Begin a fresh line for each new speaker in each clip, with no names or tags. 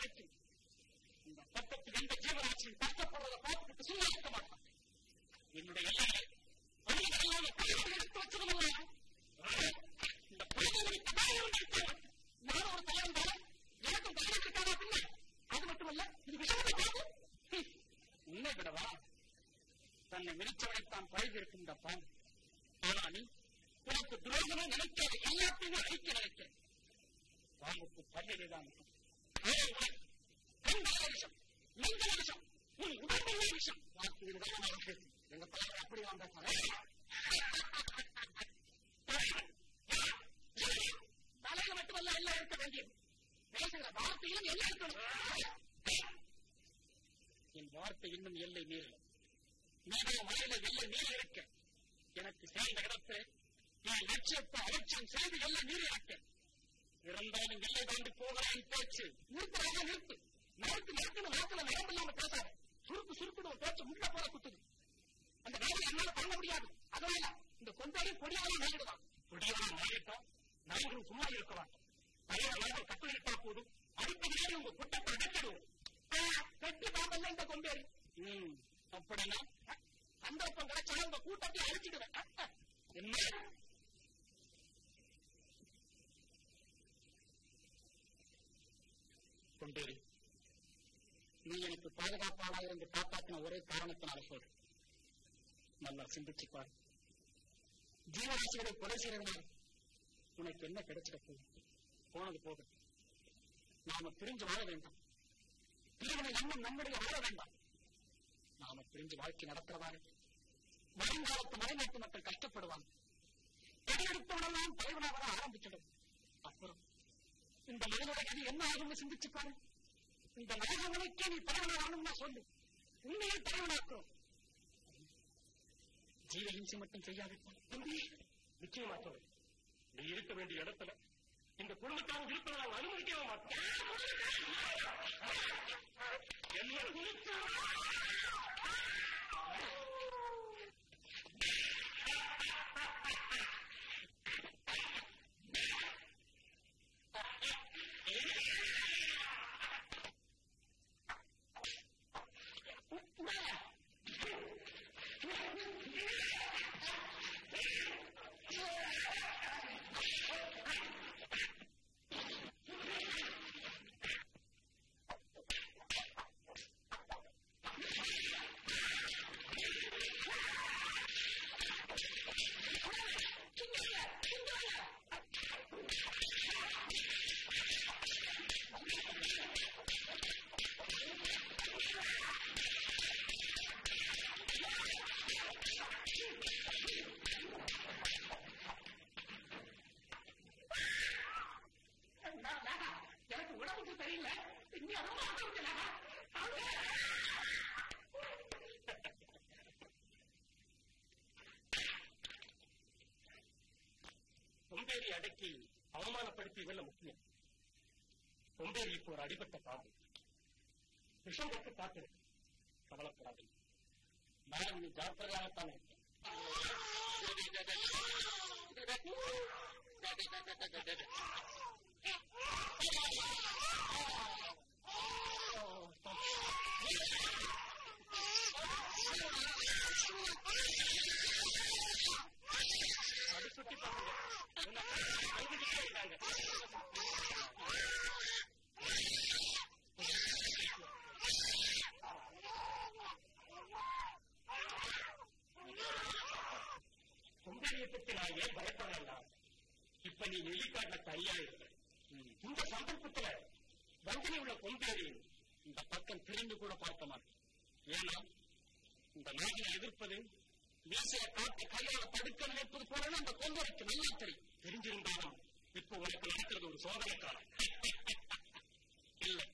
வரைக்கும் இந்த பக்கத்தில் எந்த ஜீவராட்சியும் கஷ்டப்படுறதை பார்த்துட்டு சும்மா இருக்க மாட்டான். என்னுடைய எல்லையை பணிகளை எடுத்து வச்சதும் இந்த நான் ஒரு தலைவன் தானே, எனக்கும் தலைவர் இருக்காதா பின்ன? அது மட்டுமல்ல, இது விஷயம் உன்னை விடவா தன்னை விரிச்சவனைத்தான் பழகிருக்கும் இந்த பாம்பு. ஆனா நீ உனக்கு துரோகமே நினைக்காத எல்லாத்தையுமே அழிக்க நினைக்க. பாம்புக்கு பள்ளிதான் விஷம், மங்கள விஷம், உன் உடம்புள்ள விஷம். எங்க தலைவர் அப்படி வந்த தலையில மட்டுமல்ல எல்லாம் இருக்க வேண்டியது. பேசுகிற வார்த்தையிலும் எல்லாம் இருக்கணும். என் வார்த்தை இன்னும் எல்லை மீறல. நீதான் வாயில எல்லை மீறி இருக்க. எனக்கு சேர்ந்த இடத்தை என் லட்சியத்தை அலட்சியம் செய்து எல்லை மீறி இருக்க. இருந்தாலும் எல்லை தாண்டி போகிறேன் பேச்சு நிறுத்துறாங்க. நிறுத்து நிறுத்து நிறுத்துன்னு நாட்டில் நடம்பில்லாம பேசாத. சுருக்கு சுருக்குன்னு பேச்சு முன்ன போற குத்துது. அந்த வேலையை என்னால பண்ண முடியாது. அதனால இந்த கொண்டாடி பொடியாலும் மாறிடுவான். பொடியாலும் மாறிட்டோம். நாங்களும் சும்மா இருக்கலாம். தலைவர் கட்டளையிட்டா போதும். அடிப்படையாக உங்க குட்டத்தை அடைச்சிடுவோம். கட்டி பாம்பல்ல இந்த கொண்டேறி. அப்படின்னா சந்தர்ப்பம் கிடைச்சாலும் உங்க கூட்டத்தை அழிச்சிடுவேன். என்ன கொண்டேறி, நீ எனக்கு பாதுகாப்பாளர் என்று காப்பாற்றின ஒரே காரணத்தினால சொல்ற. நல்லா சிந்திச்சுப்பார். ஜீவராசிகளை கொலை செய்யறதுனால உனக்கு என்ன கிடைச்சிட போகுது? போனது போகுது. நாம பிரிஞ்சு வாழ வேண்டாம். பிரிவினை எண்ணம் நம்முடைய வாழ வேண்டாம். நாம பிரிஞ்சு வாழ்க்கை நடத்துறவாறு வருங்காலத்து மலைநாட்டு மக்கள் கஷ்டப்படுவாங்க. தடையெடுத்தவனெல்லாம் தலைவனாக வர ஆரம்பிச்சிடும். அப்புறம் இந்த மனிதனுடைய கதி என்ன ஆகும்னு சிந்திச்சுப்பாரு. இந்த மனிதனுக்கே நீ தலைவனாகணும்னா சொல்லு. உண்மையை தலைவனாக்கும். ஜீவ ஹிம்சை மட்டும் செய்யாவிட்டான் தம்பி. நிச்சயமா சொல்லு. நீ இருக்க வேண்டிய இடத்துல இந்த குடும்பத்தாரும் இருப்பதை நான் அனுமதிக்கவே மாட்டேன். கொம்பேரி அடக்கி அவமானப்படுத்தியதல்ல முக்கியம். கொம்பேரி இப்போ ஒரு அடிபட்ட பாம்பு. விஷம் கட்டு காத்து கவலைப்படாது. நான் நீ ஜாக்கிரதையாகத்தான் இருக்கேன். அது சுட்டி பாருங்க. கொம்பேரியை பற்றி நான் ஏன் பயப்படலாம்? இப்ப நீ வெளிக்காட்டுல தனியா இருக்க. இந்த சந்தர்ப்பத்துல வஞ்சனை உள்ள கொம்பேரி இந்த பக்கம் திரும்பி கூட பார்க்க மாட்டேன். ஏன்னா இந்த நாட்டினை எதிர்ப்பது வீசைய காட்டு கையால தடுக்க நினைப்பது போல அந்த கொம்பேரிக்கு நல்லா தெரியும். தெரிஞ்சிருந்தாலும் இப்ப உனக்கு நடக்கிறது ஒரு சோதனை காலம். இல்லை,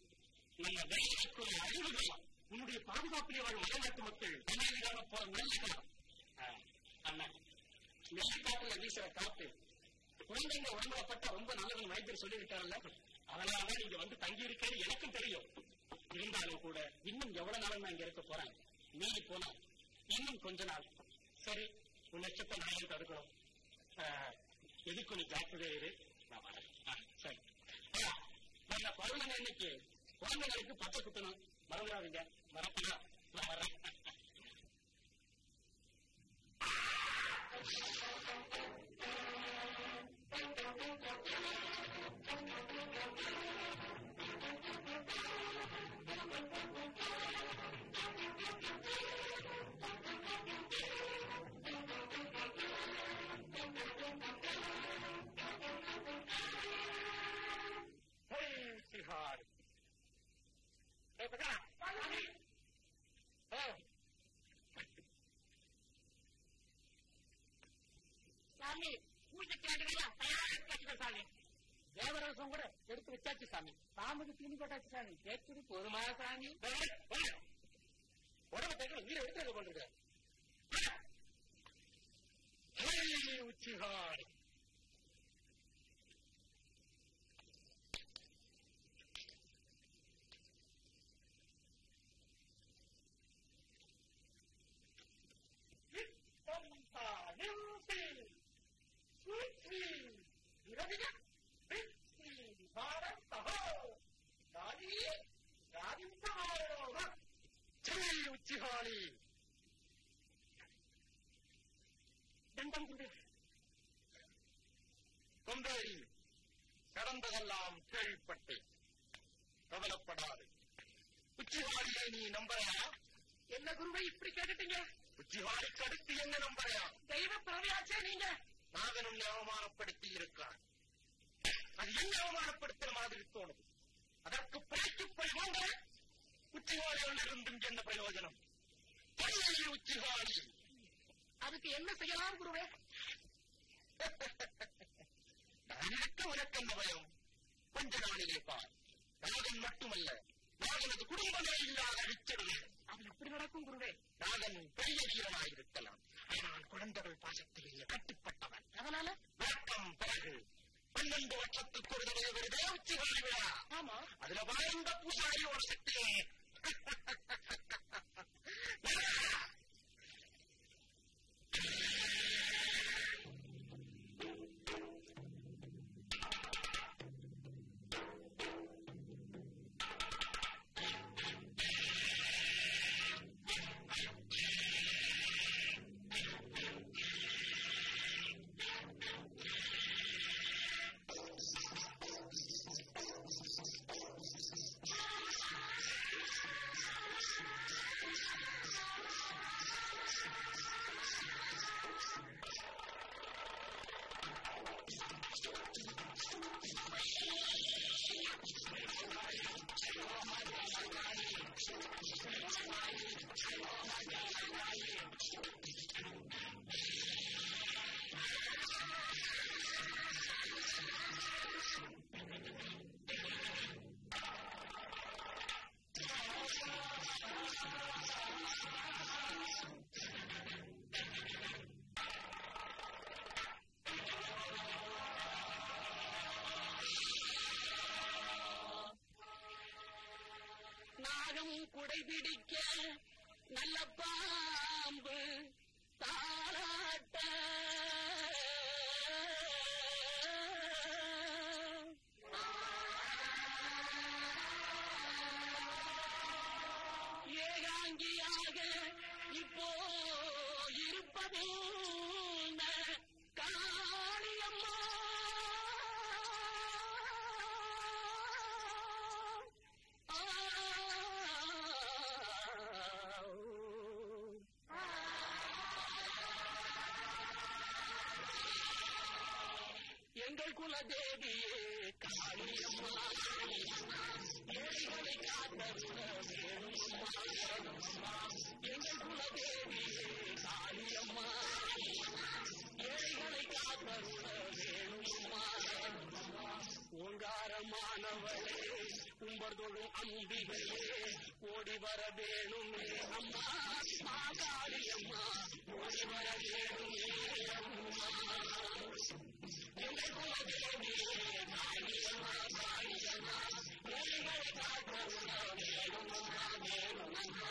நம்ம வேலைக்குரிய அறிவுகள் உன்னுடைய பாதுகாப்பிலே வாழும் மலைநாட்டு மக்கள் தனியாக போற நல்ல காலம். அண்ணா, நெல்லிக்காட்டுல வீசுற காத்து குழந்தைங்க உடம்புலப்பட்ட ரொம்ப நல்லதுன்னு வைத்தியர் சொல்லிவிட்டார்ல. அதனாலதான் நீங்க வந்து தங்கி இருக்கேன்னு எனக்கும் தெரியும். இருந்தாலும் கூட இன்னும் எவ்வளவு நாளும் நான் இங்க இருக்க போறேன். மீறி போனா இன்னும் கொஞ்ச நாள். சரி, உன் லட்சத்தை நான் தடுக்கணும். எதுக்கு நீ ஜாக்கிரதையா இரு. நான் வரேன். சரி, நம்ம பருவன் இன்னைக்கு குழந்தைகளுக்கு பச்சை குத்தணும், மறந்துடாதீங்க. மறப்பா நான் வர்றேன். சாமி தேவரசம் கூட எடுத்து வச்சாச்சு சாமி. சாமிக்கு தீனி போட்டாச்சு சாமி. கேட்குது போதுமா சாமி? உடம்பு தேக்க நீரை எடுத்து கொண்டிருக்க உச்சிகாடு உச்சிகாளி கொண்டேரி கடந்ததெல்லாம் கேள்விப்பட்டேன். கவலைப்படாது. உச்சிகாளியை நீ நம்புறையா? என்ன குருவை இப்படி கேட்டுட்டீங்க? உச்சிகாளிக்கு அடுத்து என்ன நம்புறையா? தெய்வ பிறவியாச்சே நீங்க. நாகன் உன்னை அவமானப்படுத்தி இருக்கான். அது என்ன அவமானப்படுத்துற மாதிரி தோணுது. அதற்கு பிழைக்கு போய் வாங்க. உச்சிகாளியில் இருந்தும் என்ன பிரயோஜனம்? உச்சிகாளி அதுக்கு என்ன செய்யலாம் குருவே? நான் இருக்க உனக்கு என்ன பயம்? கொஞ்ச நாளிலே பார். நாகன் மட்டுமல்ல, நாகனது குடும்பமே இல்லாத அழிச்சிடுவேன். அது எப்படி நடக்கும் குருவே? நாகன் பெரிய வீரனாயிருக்கலாம், ஆனால் குழந்தைகள் பாசத்திலேயே கட்டுப்பட்டவன். அதனால வழக்கம் பிறகு 12 வருஷத்துக்கு ஒரு தடவை வருதே உச்சிகாளி விழா. ஆமா, அதுல வாழ்ந்த பூசாரியோட சக்தியே. குடைபிடிக்க நல்ல பாம்பு தாளாட்ட ஏகாங்கியாக இப்போ இருப்பதே காளியம்மா. எங்கள் குலதேவியே காளியம்மா, ஏழைகளை காத்தருள வேணுமம்மா. எங்கள் குலதேவியே காளியம்மா, ஏழைகளை காத்தருள வேணுமம்மா. ஓங்காரமானவளே கும்பர்தொழும் அம்பிகையே ஓடி வர வேணுமே அம்மா. காளியம்மா ஓடி வர வேணுமே அம்மா. எங்கள் குலதேவியே காளியம்மா, காளியம்மா, ஏழைகளை காத்தருள வேணுமம்மா, வேணுமம்மா.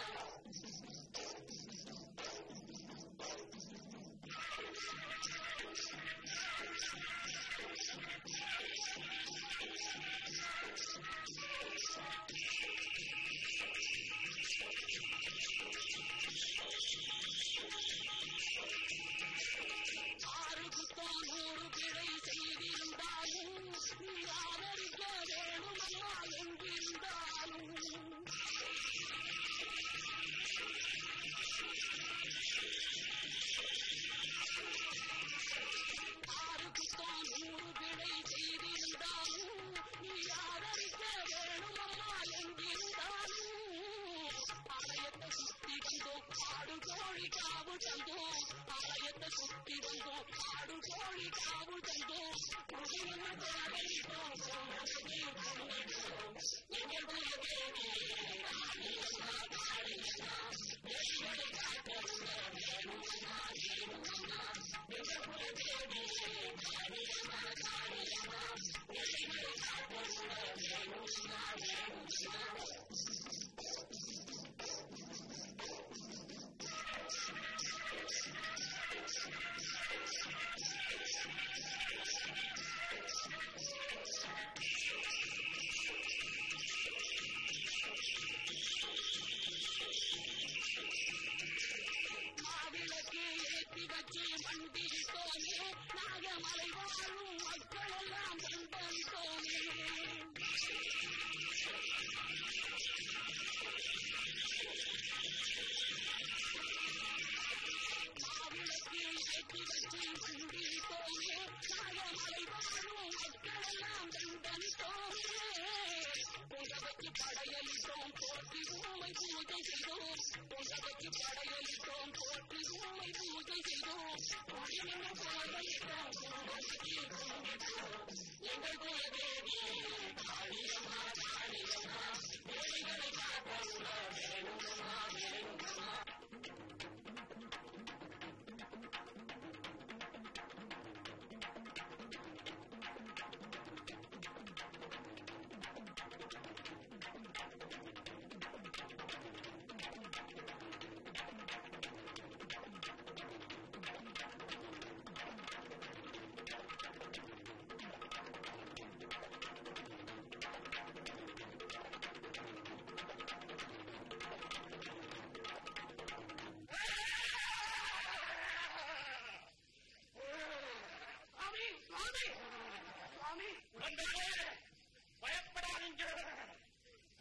பயப்படாதீங்க,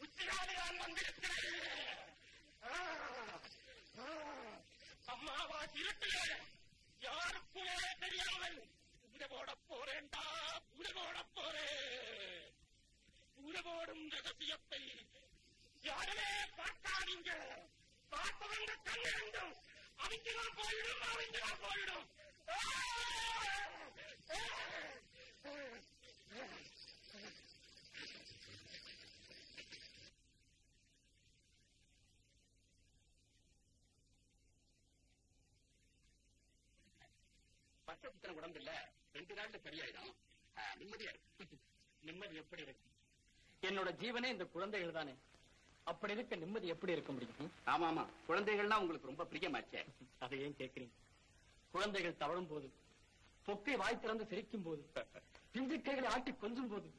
உச்சிகாலையால் வந்திருக்கிறேன். அம்மாவா இருட்டிலே யாருக்குமே தெரியாமல் பூஜை போட போறேன்டா, பூஜை போட போறேன். பூஜை போடும் ரகசியத்தை யாருமே பார்க்காதீங்க. பார்த்தவங்க கண்ணு ரெண்டும் அவிஞ்சுதான் போயிடும், அவிஞ்சுதான் போயிடும். பச்சை உடம்பு இல்ல, 2 நாள்ல சரியாயிடும். நிம்மதியா இருக்கு. நிம்மதி எப்படி இருக்கு?
என்னோட ஜீவனே இந்த குழந்தைகள் தானே. அப்படி இருக்க நிம்மதி எப்படி இருக்க முடியும்?
ஆமா ஆமா, குழந்தைகள்னா உங்களுக்கு ரொம்ப பிரியமாச்சே.
அதை ஏன் கேட்கிறீங்க? குழந்தைகள் தவழும் போது, பொக்கை வாய் திறந்து சிரிக்கும் போது, பிஞ்சுக்கைகளை ஆட்டி கொஞ்சும் போது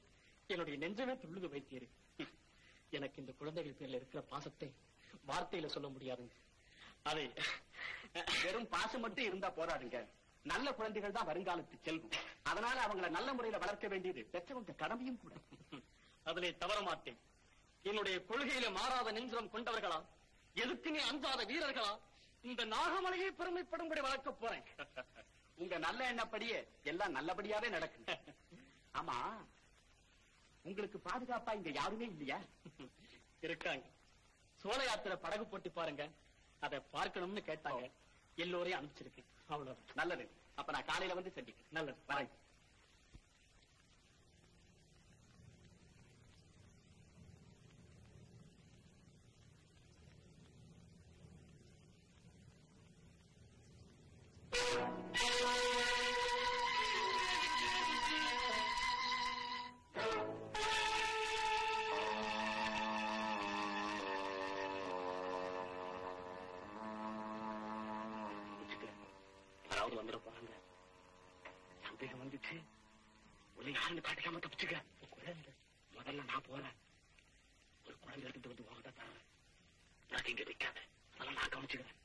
என்னுடைய நெஞ்சமே துள்ளுது வைத்தியரு. எனக்கு இந்த குழந்தைகள் பேர்ல இருக்கிற பாசத்தை வார்த்தையில சொல்ல முடியாதுங்க. அதை
வெறும் பாசம் மட்டும் இருந்தா போராடுங்க. நல்ல குழந்தைகள் தான் வருங்காலத்து செல்வம். அதனால அவங்களை நல்ல முறையில வளர்க்க வேண்டியது பெற்றவங்க கடமையும் கூட.
அதிலே தவற மாட்டேன். என்னுடைய கொள்கையில மாறாத நெஞ்சம் கொண்டவர்களா, எதுக்குமே அஞ்சாத வீரர்களா இந்த நாகமலையை பெருமைப்படும்படி வளர்க்க போறேன்.
உங்க நல்ல எண்ணப்படியே எல்லாம் நல்லபடியாவே நடக்கும். ஆமா, உங்களுக்கு பாதுகாப்பா இங்க யாருமே இல்லையா?
இருக்காங்க. சோழ யாத்திரை படகு போட்டி பாருங்க, அதை பார்க்கணும்னு கேட்டாங்க. எல்லோரையும் அனுப்பிச்சிருக்கு. அவ்வளவு.
நல்லது. அப்ப நான் காலையில வந்து சந்திக்கிறேன்.
நல்லது.
வரேன்.
வந்துட போறாங்க. சந்தேகம் வந்துச்சு. உன்னை யாருன்னு காட்டிக்காம தப்பிச்சுக்க. முதல்ல நான் போறேன். ஒரு குழந்தை எடுத்துட்டு வந்து வாங்க. உனக்கு இங்க வைக்காத, அதெல்லாம் நான் கவனிச்சுக்கிறேன்.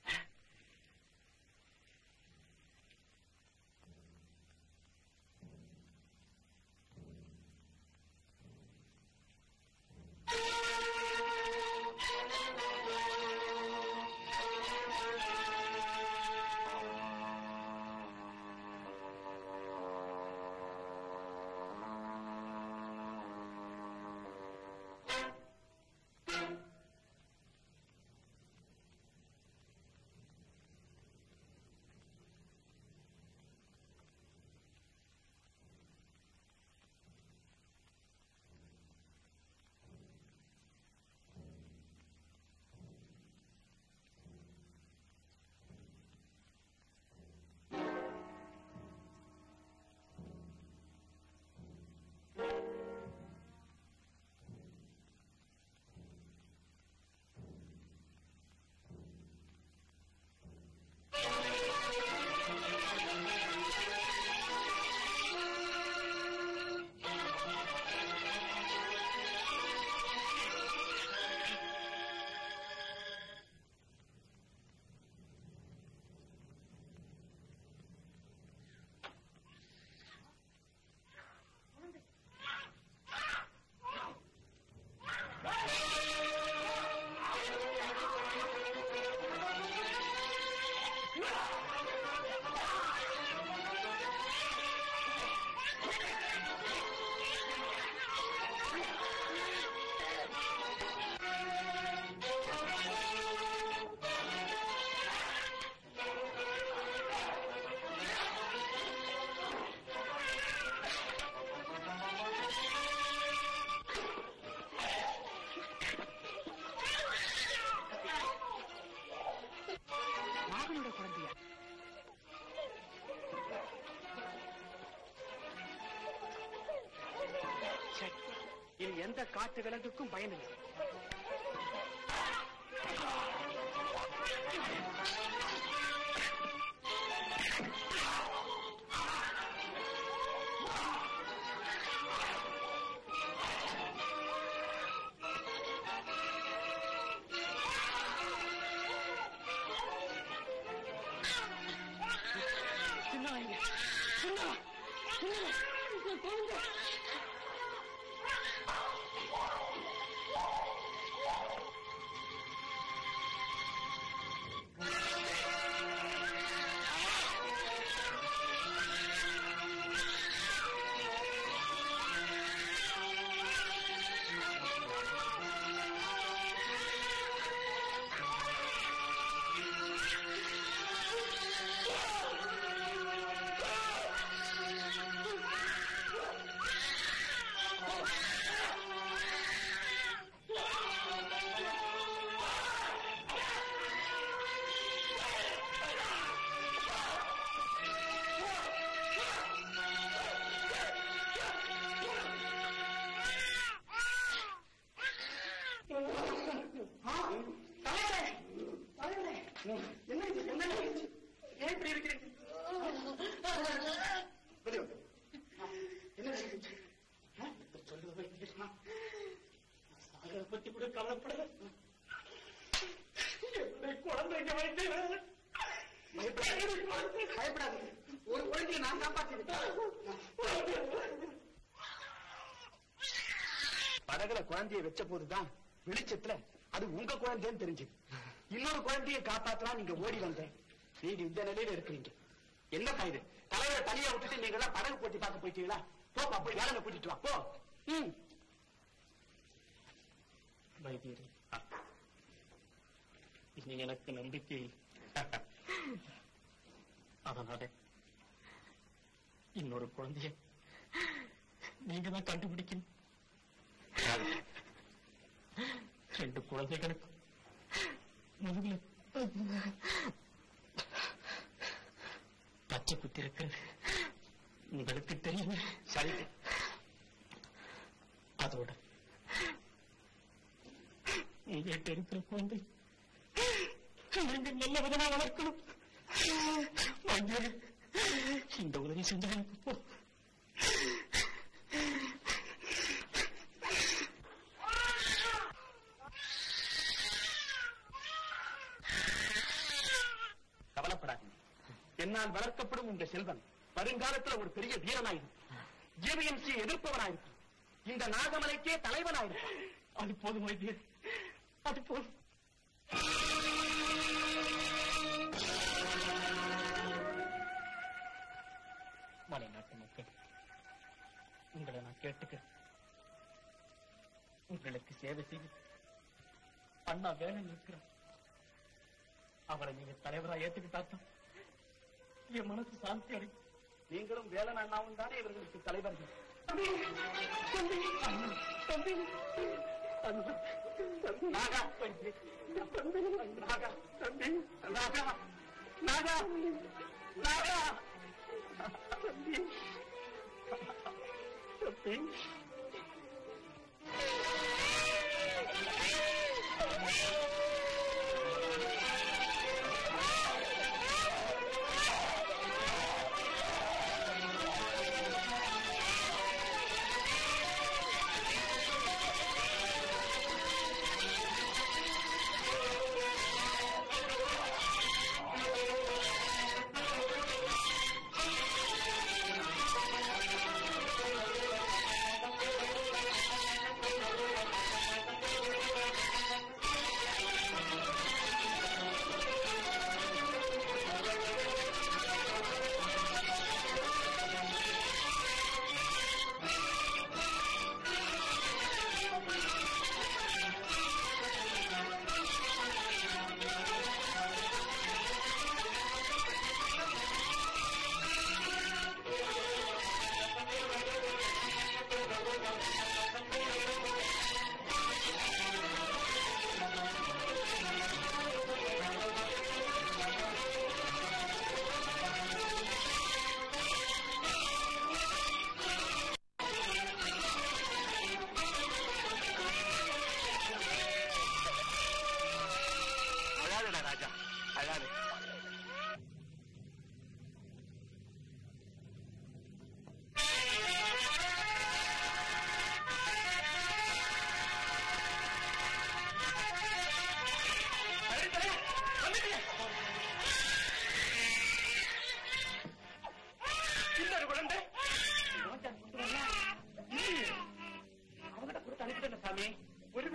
எந்த காட்டு விலங்குக்கும் பயனில்லை.
பத்தி கூட கவலைப்படல. குழந்தைங்க
பயப்படாது, ஒரு குழந்தைய நான் காப்பாற்றிருக்கேன். படகுல குழந்தைய வச்ச போதுதான் வெளிச்சத்துல அது உங்க குழந்தைன்னு தெரிஞ்சு இன்னொரு குழந்தைய காப்பாற்றலாம் நீங்க ஓடி வந்தேன். நீங்க இந்த நிலையில இருக்கிறீங்க. என்ன இது தலைவரை தனியா விட்டுட்டு நீங்க எல்லாம் படகு போட்டி பார்க்க போயிட்டீங்களா? போப்பா, போய் வேலை கூட்டிட்டு வா போ.
வைத்தியரே, இனி எனக்கு நம்பிக்கை அதனால இன்னொரு குழந்தைய நீங்க தான் கண்டுபிடிக்கணும். 2 குழந்தைகளுக்கு முதுகுல பச்சை குத்தி இருக்கிறது உங்களுக்கு தெரியும்.
சரி,
அதோட உங்ககிட்ட இருக்கிற குழந்தை நீங்க நல்ல விதமா வளர்க்கணும். இந்த உதவி செஞ்சா எனக்கு போ.
கவலைப்படாதீங்க. என்னால் வளர்க்கப்படும் உங்க செல்வன் வருங்காலத்தில் ஒரு பெரிய வீரனாயிருக்கும். ஜிவிஎம்சி எதிர்ப்பவனாயிருக்கும். இந்த நாகமலைக்கே தலைவனாயிருக்கும்.
அது போதும் வைத்தியர், அது போதும். மலைநாட்டு மக்கள், உங்களை நான் கேட்டுக்கிறேன். உங்களுக்கு சேவை செய்ய அண்ணா வேலை இருக்கிறார். அவரை நீங்க தலைவரா ஏத்துக்கிட்டாத்தான் என் மனசு சாந்தி அடையும்.
நீங்களும் வேலன் அண்ணாவும் தானே இவர்களுக்கு தலைவர்கள். நாகா, நாகா, தம்பி, நாகா, நாகா, நாகா, தம்பி, தம்பி.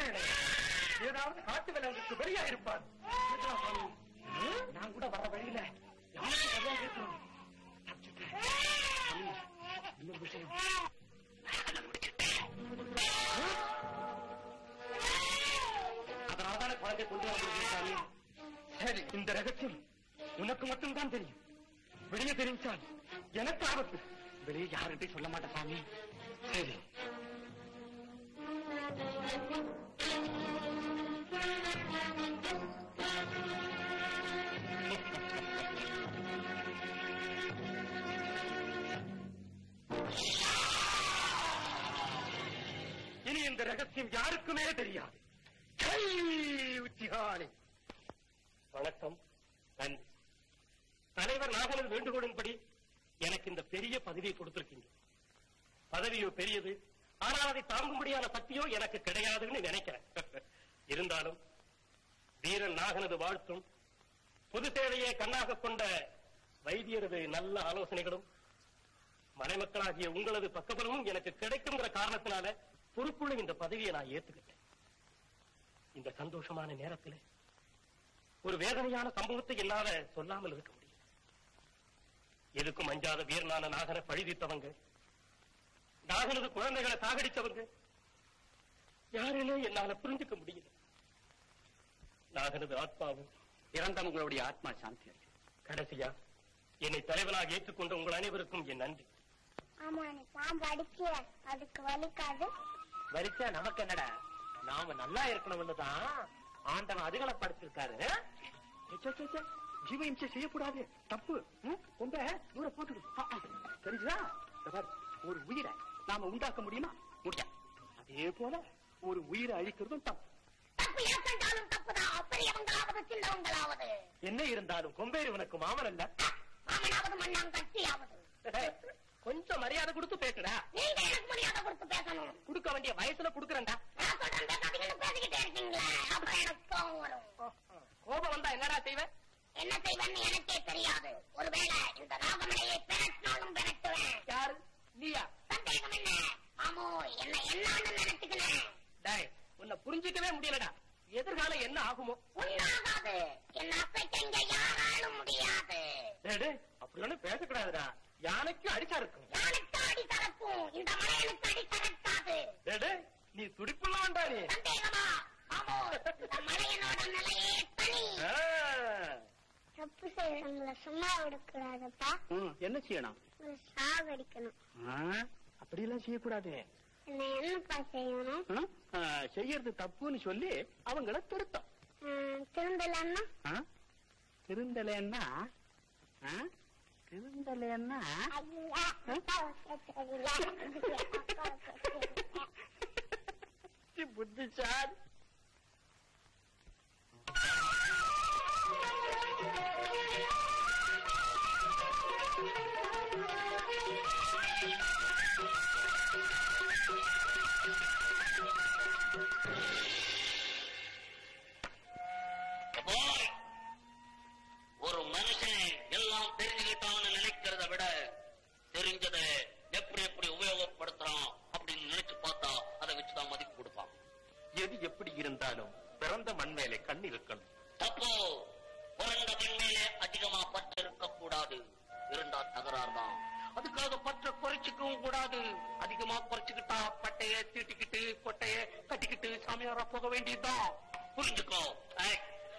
ஒருவேளை ஏதாவது காட்டு விலங்குக்கு வெளியா இருப்பார். நான் கூட வர வழியில யாரும் சரியா கேட்கணும். இன்னொரு விஷயம், அதனாலதான குழந்தை கொண்டு வர. சரி, இந்த ரகசியம் உனக்கு மட்டும்தான் தெரியும். வெளியே தெரிவித்தால் எனக்கு ஆபத்து. வெளியே யாருகிட்டையும் சொல்ல மாட்டேன் சாமி. சரி. இனி இந்த ரகசியம் யாருக்குமே தெரியாது. உச்சிகாணி. வணக்கம். நன்றி. தலைவர் நாகலன் வேண்டுகோளின்படி எனக்கு இந்த பெரிய பதவியை கொடுத்திருக்கீங்க. பதவியோ பெரியது, ஆனால் அதை தாங்கும்படியான சக்தியோ எனக்கு கிடையாதுன்னு நினைக்கிறேன். இருந்தாலும் வீரன் நாகனது வாழ்த்தும் பொது சேவையை கண்ணாக கொண்ட வைத்தியரது நல்ல ஆலோசனைகளும் மலைமக்களாகிய உங்களது பக்கபலமும் எனக்கு கிடைக்குங்கிற காரணத்தினால பொறுப்புள்ள இந்த பதவியை நான் ஏத்துக்கிட்டேன். இந்த சந்தோஷமான நேரத்தில் ஒரு வேதனையான சம்பவத்தை என்னால சொல்லாமல் இருக்க முடியும். எதுக்கும் அஞ்சாத வீரனான நாகனை பழிதித்தவங்க, நாகனது குழந்தைகளை சாகடித்தவங்க யாருன்னு என்னால புரிஞ்சுக்க முடியல. நாகனது ஆத்மாவும் இறந்தவங்களுடைய ஆத்மா சாந்தி. கடைசியா என்னை தலைவனாக ஏற்றுக்கொண்ட உங்கள் அனைவருக்கும் என் நன்றி.
ஆமா, நீ பாம்பு அடிக்க அதுக்கு வலிக்காது.
வலிச்சா நமக்கு என்னடா, நாம நல்லா இருக்கணும்னு தான் ஆண்டவன் அதுகளை படுத்திருக்காரு. ஜீவ இம்சை செய்யக்கூடாது, தப்பு. ரொம்ப தூர போட்டு தெரிஞ்சா. ஒரு உயிரை நாம உண்டாக்க முடியுமா? முடியாது. அதே போல ஒரு உயிரை அழிக்கிறதும் தப்பு. என்ன இருந்தாலும் கொம்பேரி உனக்கு மாமன் அல்ல. கொஞ்சம் மரியாதை கொடுத்து பேசுடா.
நீங்க எனக்கு மரியாதை கொடுத்து பேசணும்.
கொடுக்க வேண்டிய வயசுல கொடுக்கறேன்டா.
பேசிக்கிட்டே இருக்கீங்களா? அப்புறம் எனக்கு கோபம் வரும்.
கோபம் வந்தா என்னடா செய்வேன்?
என்ன செய்வேன்னு எனக்கே தெரியாது. ஒருவேளை இந்த நாகமலையை பெரட்டினாலும் பெரட்டுவேன்.
யாரு? நீயா?
சந்தேகம் என்ன? ஆமோ, என்ன என்னான்னு நினைச்சுக்கிறேன்.
டேய், உன்னை புரிஞ்சுக்கவே முடியலடா. எதிர்காலம் என்ன ஆகுமோ?
ஒன்னாகாது. என்ன அசைக்க இங்க யாராலும் முடியாது.
அப்படி ஒண்ணு பேசக்கூடாதுடா. யானைக்கு அடிச்சா இருக்கும்.
யானைக்கு அடி தரக்கும். இந்த மலையனுக்கு அடி தரக்காது.
நீ துடிப்புலாம் வேண்டா. நீ
சந்தேகமா? ஆமோ, இந்த மலையனோட நிலையே தனி. தப்பு செய்யறவங்கள சும்மா விடக்கூடாதுப்பா.
என்ன செய்யணும்?
சாகடிக்கணும்.
அப்படி எல்லாம் செய்யக்கூடாது.
என்னப்பா செய்யணும்?
செய்யறது தப்புன்னு சொல்லி அவங்கள திருத்தம்.
திருந்தலன்னா?
திருந்தலன்னா திருந்தலன்னா புத்திசாலி.
ஒரு மனுஷன் எல்லாம் தெரிஞ்சுக்கிட்டான்னு நினைக்கிறத விட தெரிஞ்சதை எப்படி எப்படி உபயோகப்படுத்துறான் அப்படின்னு நினைச்சு பார்த்தா அதை வச்சுதான் மதிப்பு கொடுப்பான்.
எது எப்படி இருந்தாலும் பிறந்த மண் மேலே கண் இருக்கணும்.
தப்போ, பிறந்த மண் மேலே அதிகமா பற்று இருக்கக்கூடாது. இருந்தா தகராறு தான். அதுக்காக பற்ற குறைச்சிக்கவும் கூடாது. அதிகமா குறைச்சுக்கிட்டா பட்டைய தீட்டிக்கிட்டு கொட்டைய கட்டிக்கிட்டு சாமியாரா போக வேண்டியதுதான். புரிஞ்சுக்கோ.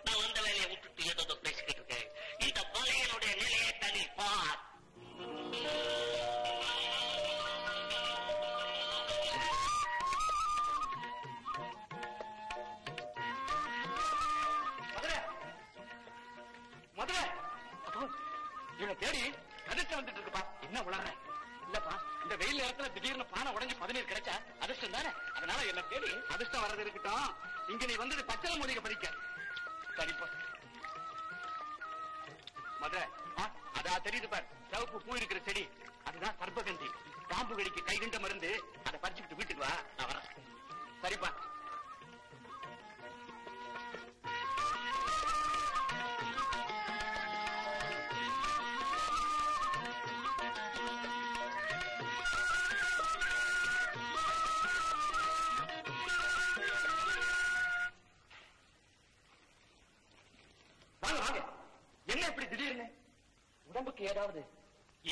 நான் அந்த வேலையை விட்டுட்டு ஏதோ பேசிக்கிட்டு இருக்கேன். இந்த மலையனுடைய நிலையை தனி பார்.
முதல்ல இவனை தேடி அதிர்ஷ்டம் வந்துட்டு இருக்குப்பா. என்ன உலக இல்லப்பா, இந்த வெயில் நேரத்துல திடீர்னு பானை உடஞ்சி 17 கிடைச்சா அதிர்ஷ்டம் தானே. அதனால என்ன தேடி அதிர்ஷ்டம் வர்றது இருக்கட்டும். இங்க நீ வந்து பச்சளை மூலிகை படிக்க சரிப்பா. மதுரை அதா தெரியுது பார், சிவப்பு பூ இருக்கிற செடி அதுதான் சர்பகந்தி. பாம்பு கடிக்கு கைகண்ட மருந்து. அதை பறிச்சுக்கிட்டு வீட்டுக்கு வா, நான் வரேன். சரிப்பா.
என்ன இப்படி திடீர்னு? உடம்புக்கு ஏதாவது?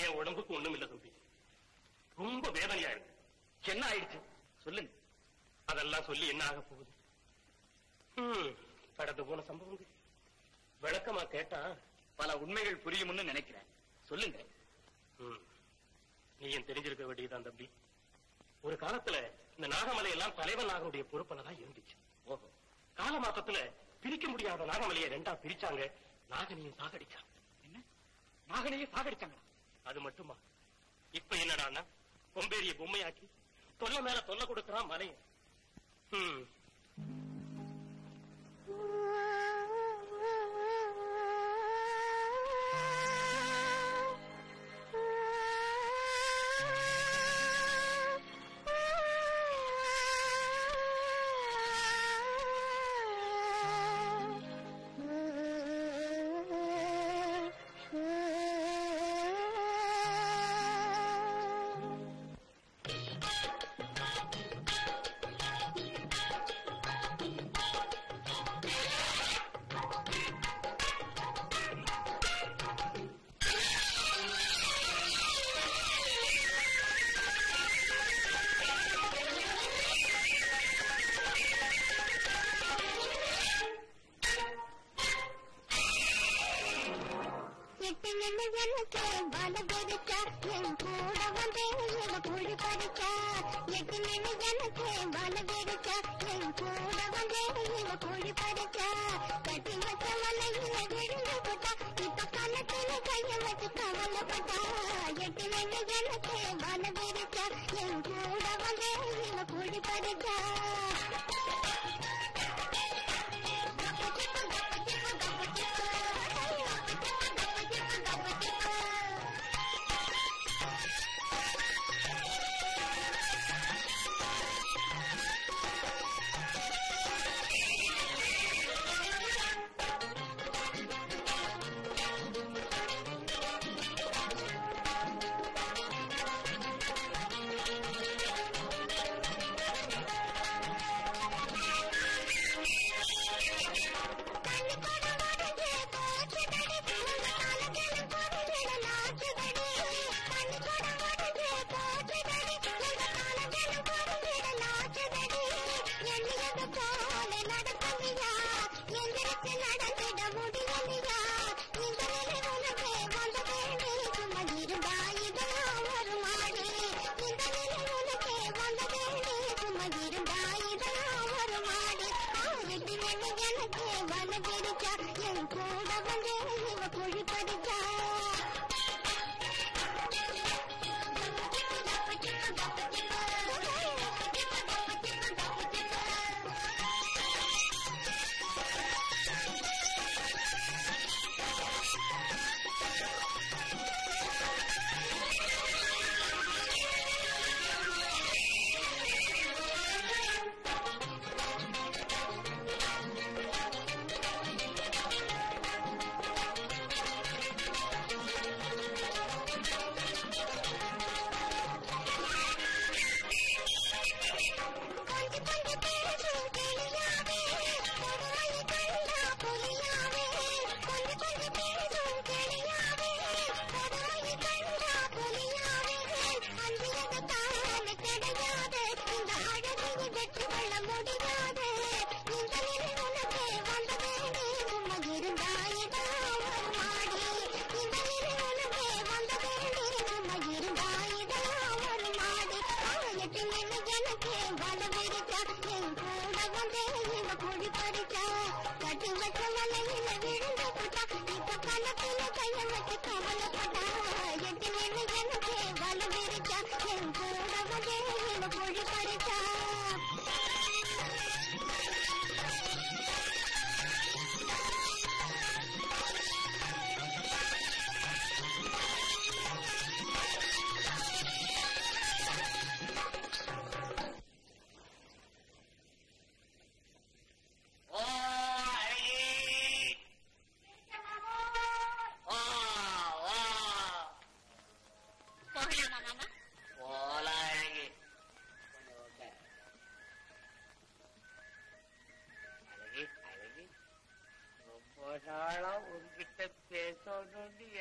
என் உடம்புக்கு ஒண்ணும் இல்ல தம்பி, ரொம்ப வேதனையா இருக்கு.
என்ன ஆயிடுச்சு சொல்லுங்க.
அதெல்லாம் சொல்லி என்ன ஆக போகுது? கடந்து போன சம்பவங்கள் விளக்கமா கேட்டா
பல உண்மைகள் புரியும்னு நினைக்கிறேன். சொல்லுங்க.
நீயும் தெரிஞ்சிருக்க வேண்டியதுதான் தம்பி. ஒரு காலத்துல இந்த நாகமலை எல்லாம் தலைவன் நாகனுடைய பொறுப்பில்தான் இருந்துச்சு.
ஓஹோ.
காலமாக்கத்துல பிரிக்க முடியாத நாகமலையை ரெண்டா பிரிச்சாங்க, நாகனையும் சாகடிச்சாங்க.
என்ன, நாகனையே சாகடிச்சாங்க?
அது மட்டுமா, இப்ப என்னடான்னா கொம்பேரிய பொம்மையாக்கி தொல்லை மேல தொல்லை கொடுக்கறான் மலையும்.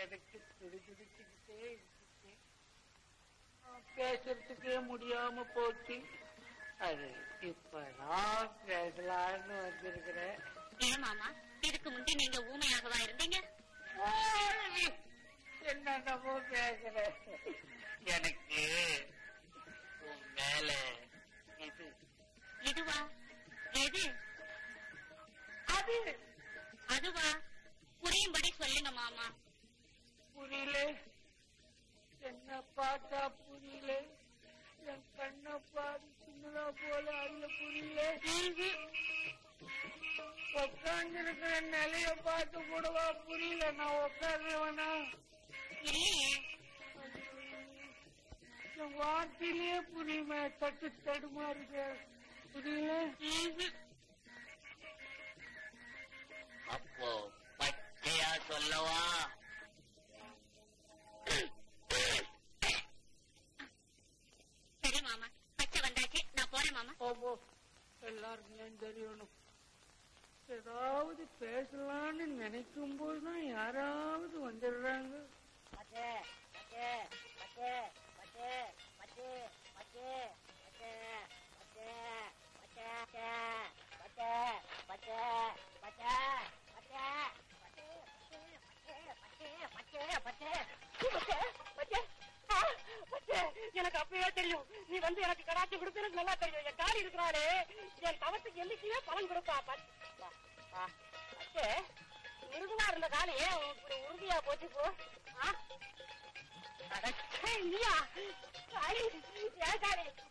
எனக்கு துடிச்சுக்கிட்டே இருக்கு. பேசுறதுக்கே முடியாம போச்சு. அது இப்பதான் பேசலான்னு வந்திருக்கிறேன்.
ஏன் மாமா, இதுக்கு முந்தி நீங்க ஊமையாகவா இருந்தீங்க?
என்னென்னமோ பேசுறேன். எனக்கு மேல இது
இதுவா? எது
அது
அதுவா? புரியும்படி சொல்லுங்க மாமா.
புரியல. என்ன பார்த்தா புரியல. என் கண்ணை பாரு சின்னதா போல அதுல புரியல. உட்கார்ந்து இருக்கிற நிலைய பார்த்து கூடவா புரியல. நான் உட்காருவேனா?
இல்லையே.
என் வார்த்தையிலேயே புரியுமே. தட்டு தடுமாறுங்க. புரியல.
அப்போ பச்சையா சொல்லவா?
சரி மாமா, பச்சை வந்தாச்சு, நான் போறேன் மாமா.
ஓ, எல்லாருக்கும் ஏன் தெரியணும். ஏதாவது பேசலான்னு நினைக்கும் போதுதான் யாராவது வந்துடுறாங்க.
எனக்கு அப்பவே தெரியும் நீ வந்து எனக்கு கடாச்சி கொடுத்து நல்லா தெரியும். என் காரி இருக்கிறாளே என் தவத்துக்கு என்னைக்குமே பலன் கொடுப்பா. மிருதுவா இருந்த காலி இப்படி உறுதியா போச்சு போ. இல்லையா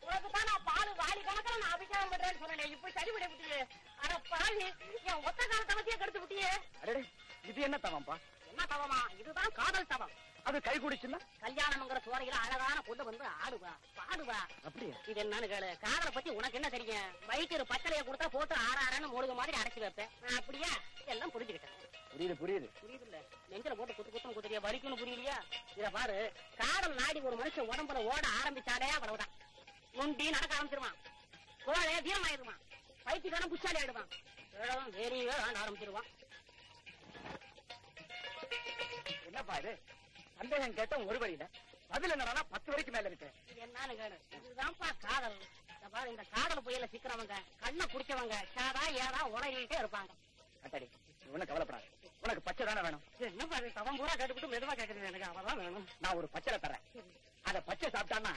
உனக்குதான் நான் பால் வாலி கணக்கில் நான் அபிஷேகம் பண்றேன்னு சொன்னேன். இப்படி சரி விட விட்டியே. ஆனா பாலி என் ஒத்த கால தவத்தையே கெடுத்து விட்டியே.
இது என்ன தவம்பா?
என்ன தவமா? இதுதான் காதல் தவம்.
அது கை குடிச்சுன்னா
கல்யாணம்ங்கிற சோறையில அழகான பொண்ணு வந்து ஆடுவா பாடுவா.
அப்படியா?
இது என்னன்னு கேளு. காதலை பத்தி உனக்கு என்ன தெரியும்? வயிற்று பச்சளைய கொடுத்தா போட்டு ஆறாரன்னு மூழ்கு மாதிரி அடைச்சு வைப்பேன். அப்படியா? எல்லாம் புரிஞ்சுக்கிட்டேன்.
புரியுது புரியுது
புரியுது இல்ல? நெஞ்சில போட்டு குத்தும் குத்துறியா? வலிக்குன்னு புரியலையா? இத பாரு, காதல் நாடி ஒரு மனுஷன் உடம்புல ஓட ஆரம்பிச்சாலே அவ்வளவுதான். நொண்டி நடக்க ஆரம்பிச்சிருவான். கோழை தீரமாயிருவான். பைத்தியக்காரன் புச்சாலி ஆயிடுவான். வேறியே ஆரம்பிச்சிருவான்.
என்னப்பா இது? சந்தேகம் கேட்ட ஒரு வழியில பதில் என்னன்னா 10 வரைக்கும் மேல இருக்கு.
என்னன்னு கேளு. இதுதான்ப்பா காதல். பாரு, இந்த காதல் புயல சிக்கிறவங்க கண்ணை குடிச்சவங்க சாதா ஏதா உலகிட்டே இருப்பாங்க.
அட்டாடி, ஒண்ணு கவலைப்படாது. உனக்கு பச்சை தானே வேணும்?
என்ன பாரு, தவம் பூரா கேட்டுக்கிட்டு மெதுவா கேட்கறது. எனக்கு அவதான் வேணும்.
நான் ஒரு பச்சை தரேன். அத பச்சை சாப்பிட்டான்னா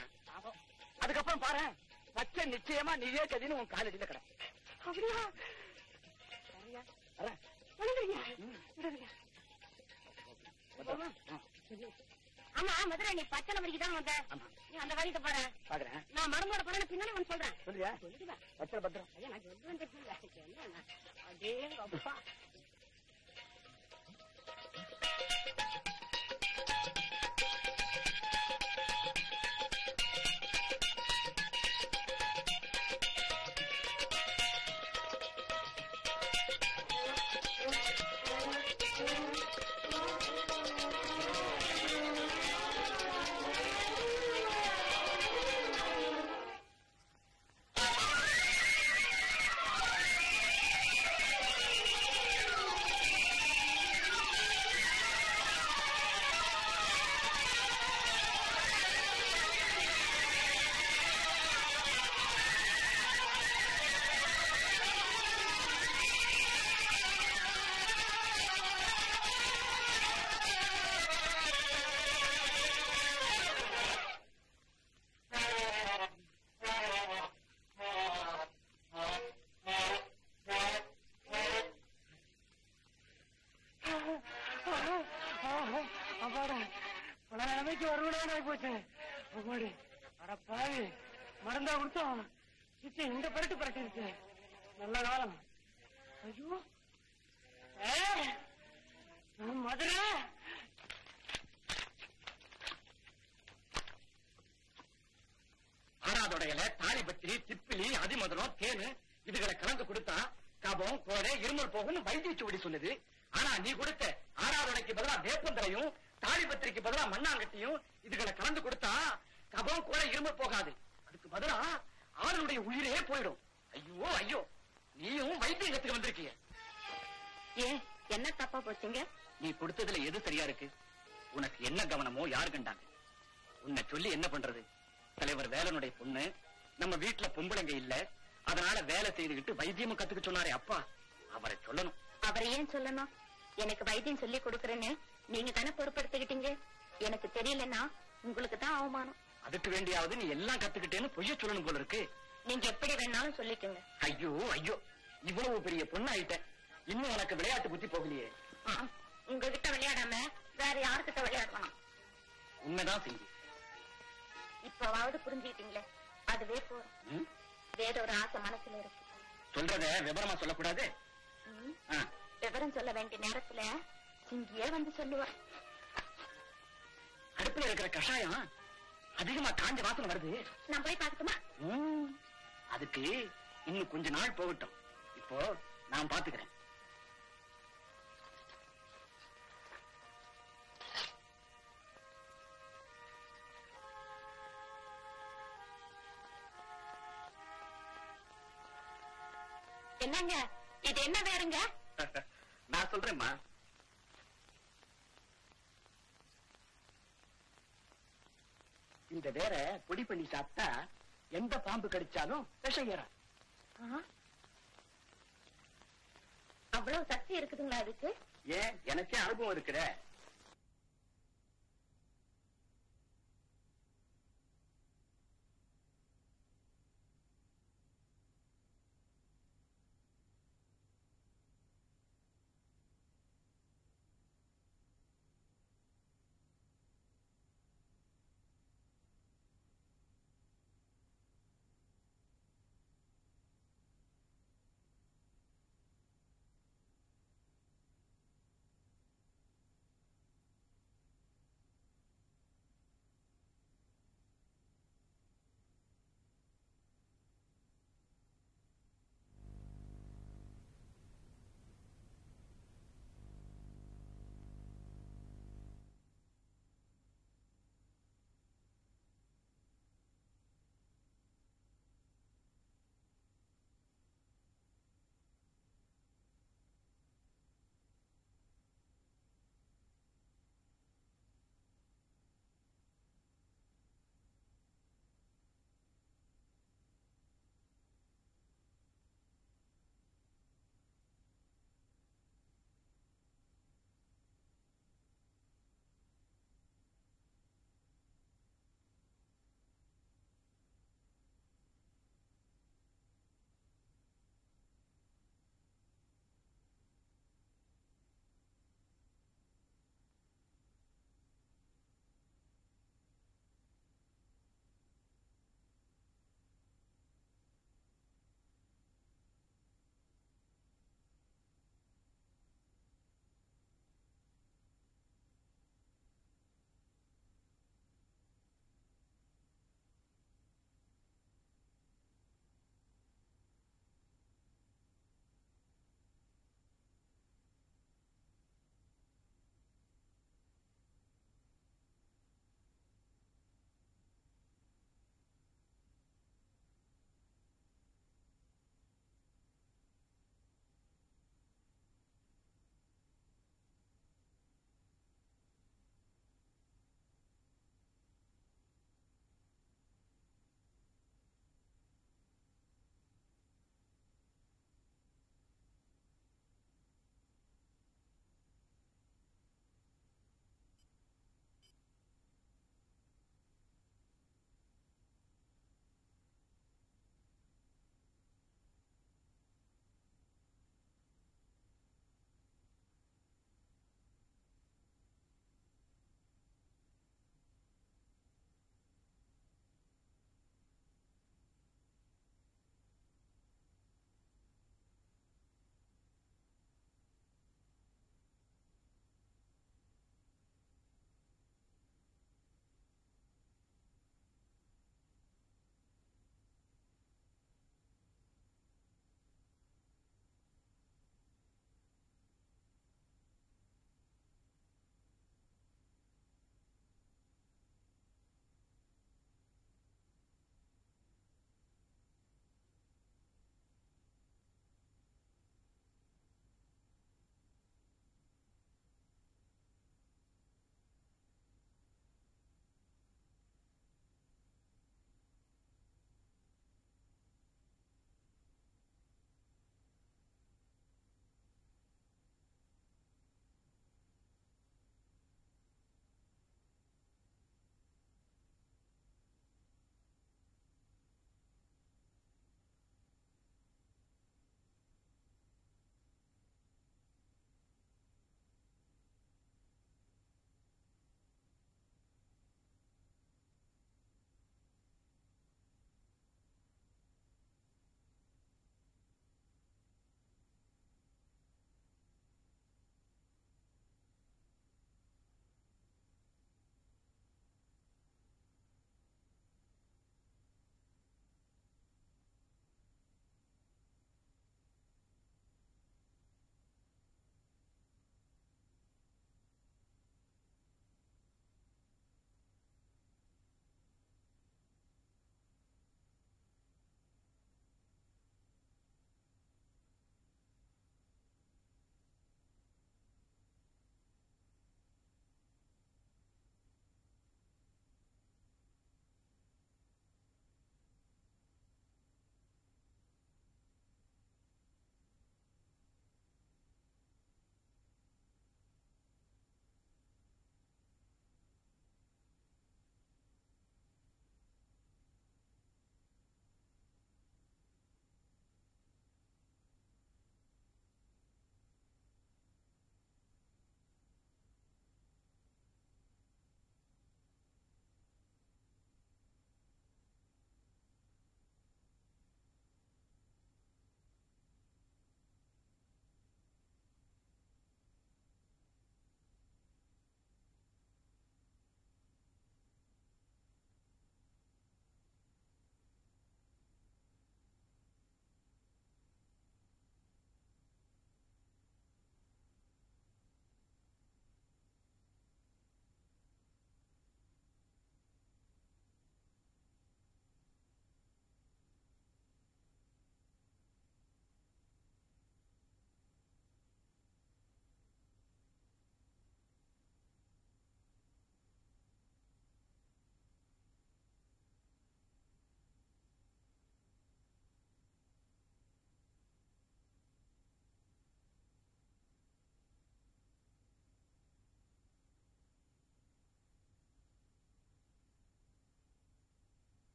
அதுக்கப்புறம் பாரு, பச்சை நிச்சயமா நீயே கதின்னு உன் காலடியில கடை.
அப்படியா? ஆமா மதுரை, நீ பச்சை நம்பருக்கு தான் வந்த. நீ அந்த காரியத்தை பாரு.
பாக்குறேன்.
நான் மருந்தோட படம் பின்னாலே வந்து சொல்றேன்.
சொல்லியா?
சொல்லிடுவேன்.
பச்சை பத்திரம்.
ஐயா, நான் சொல்லுவேன். என்ன அதே அப்பா. மருந்தா கொடுத்தோம். இந்த பரட்டு பரட்டிருச்சு. நல்ல காலம். ஐயோ மதுரை,
ஆறாதொடையில தாலிபத்திரி, திப்பிலி, அதிமதுரம், தேனு இதுகளை கலந்து கொடுத்தா கபம், கோடை, இருமல் போகும் வைத்திய சுவடி சொன்னது. ஆனா நீ கொடுத்த ஆறாதொடைக்கு பதிலா வேப்பந்தரையும், தாலிபத்திரிக்கு பதிலா மண்ணாங்கட்டியும் இதுகளை கலந்து கொடுத்தா கபம், கோடை, இருமல் போகாது. அதுக்கு பதிலா ஆளுடைய உயிரே போயிடும். ஐயோ ஐயோ, நீயும் வைத்தியத்துக்கு வந்திருக்கிய.
ஏன் என்ன தப்பா போச்சுங்க?
நீ கொடுத்ததுல எது சரியா இருக்கு?
உனக்கு என்ன கவனமோ யார் கண்டாங்க? உன்னை சொல்லி என்ன பண்றது? தலைவர் வேலனுடைய பொண்ணு, நம்ம வீட்டுல பொம்பளைங்க இல்ல, அதனால வேலை செய்துகிட்டு வைத்தியமும் கத்துக்க சொன்னாரே அப்பா, அவரை சொல்லணும்.
அவரை ஏன் சொல்லணும்? எனக்கு வைத்தியம் சொல்லி கொடுக்கறேன்னு நீங்க தானே பொறுப்படுத்திக்கிட்டீங்க. எனக்கு தெரியலன்னா உங்களுக்கு தான் அவமானம்.
அதுக்கு வேண்டியாவது நீ எல்லாம் கத்துக்கிட்டேன்னு பொய்ய சொல்லணும் போல இருக்கு.
நீங்க எப்படி வேணாலும் சொல்லிக்கோங்க.
ஐயோ ஐயோ, இவ்வளவு பெரிய பொண்ணு ஆயிட்டேன், இன்னும் உனக்கு விளையாட்டு புத்தி போகலையே.
உங்ககிட்ட விளையாடாம வேற யாருக்கிட்ட விளையாடணும்?
உண்மைதான் செஞ்சு.
இப்பவாவது புரிஞ்சுக்கிட்டீங்களே, அதுவே போதும். வேற ஒரு ஆசை மனசுல இருக்கு.
சொல்றத விவரமா சொல்லக்கூடாது.
விவரம் சொல்ல வேண்டிய நேரத்துல சிங்கியே வந்து சொல்லுவா.
அடுப்புல இருக்கிற கஷாயம் அதிகமா காஞ்ச வாசனை வருது.
நான் போய் பார்க்கட்டுமா?
அதுக்கு இன்னும் கொஞ்ச நாள் போகட்டும், இப்போ நான் பாத்துக்கிறேன்.
என்னங்க இது? என்ன வேறுங்க?
நான் சொல்றேம்மா. இந்த வேற பொடி பண்ணி சாப்பிட்டா எந்த பாம்பு கடிச்சாலும் விஷம் ஏறாது.
அவ்வளவு சக்தி இருக்குதுங்களா அதுக்கு?
ஏன், எனக்கே அனுபவம் இருக்கிற.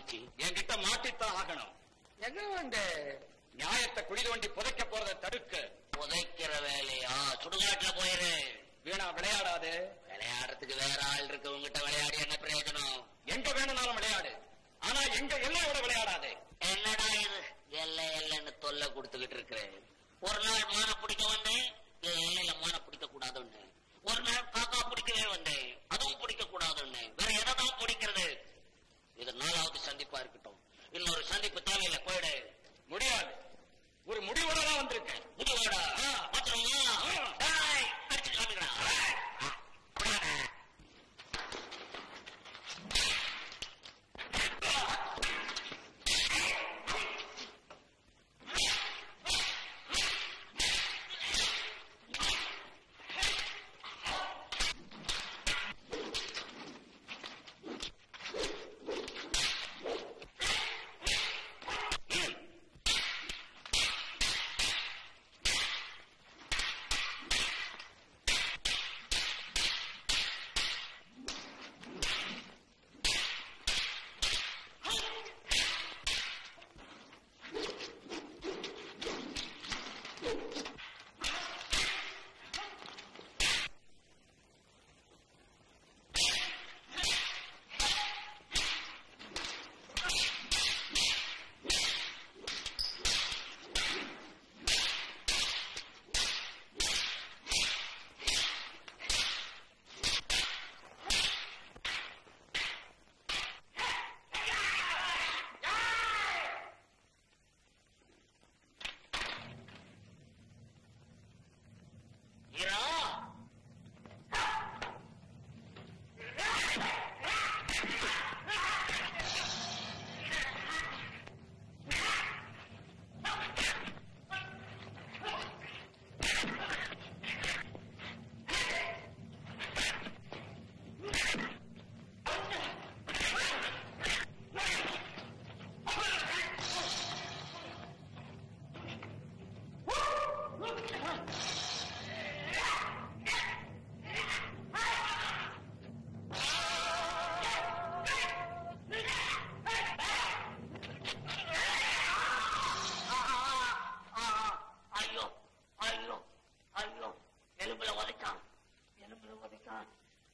மாட்டிச்சு.
என்கிட்ட மாட்டித்தான் ஆகணும்.
எங்க வந்து
நியாயத்தை குழி தோண்டி புதைக்க போறதை தடுக்க.
புதைக்கிற வேலையா? சுடுகாட்டுல போயிரு.
வீணா விளையாடாது.
விளையாடுறதுக்கு வேற ஆள் இருக்கு. உங்ககிட்ட விளையாடி என்ன பிரயோஜனம்?
எங்க வேணும்னாலும் விளையாடு, ஆனா எங்க எல்லையோட விளையாடாது.
என்னடா இது எல்லைன்னு தொல்லை கொடுத்துக்கிட்டு இருக்கிறேன். ஒரு நாள் மான பிடிக்க வந்தேன், எல்லையில மான பிடிக்க கூடாதுன்னு. ஒரு நாள் காக்கா பிடிக்கவே வந்தேன், அதுவும் பிடிக்க கூடாதுன்னு. வேற எதான் பிடிக்கிறது? இது 4வது சந்திப்பா இருக்கட்டும். இன்னொரு சந்திப்பு தேவையில்லை, போயிடு.
முடியாது. ஒரு முடிவோட தான் வந்திருக்கேன்.
முடிவோட அடிச்சு காமிக்கிறா.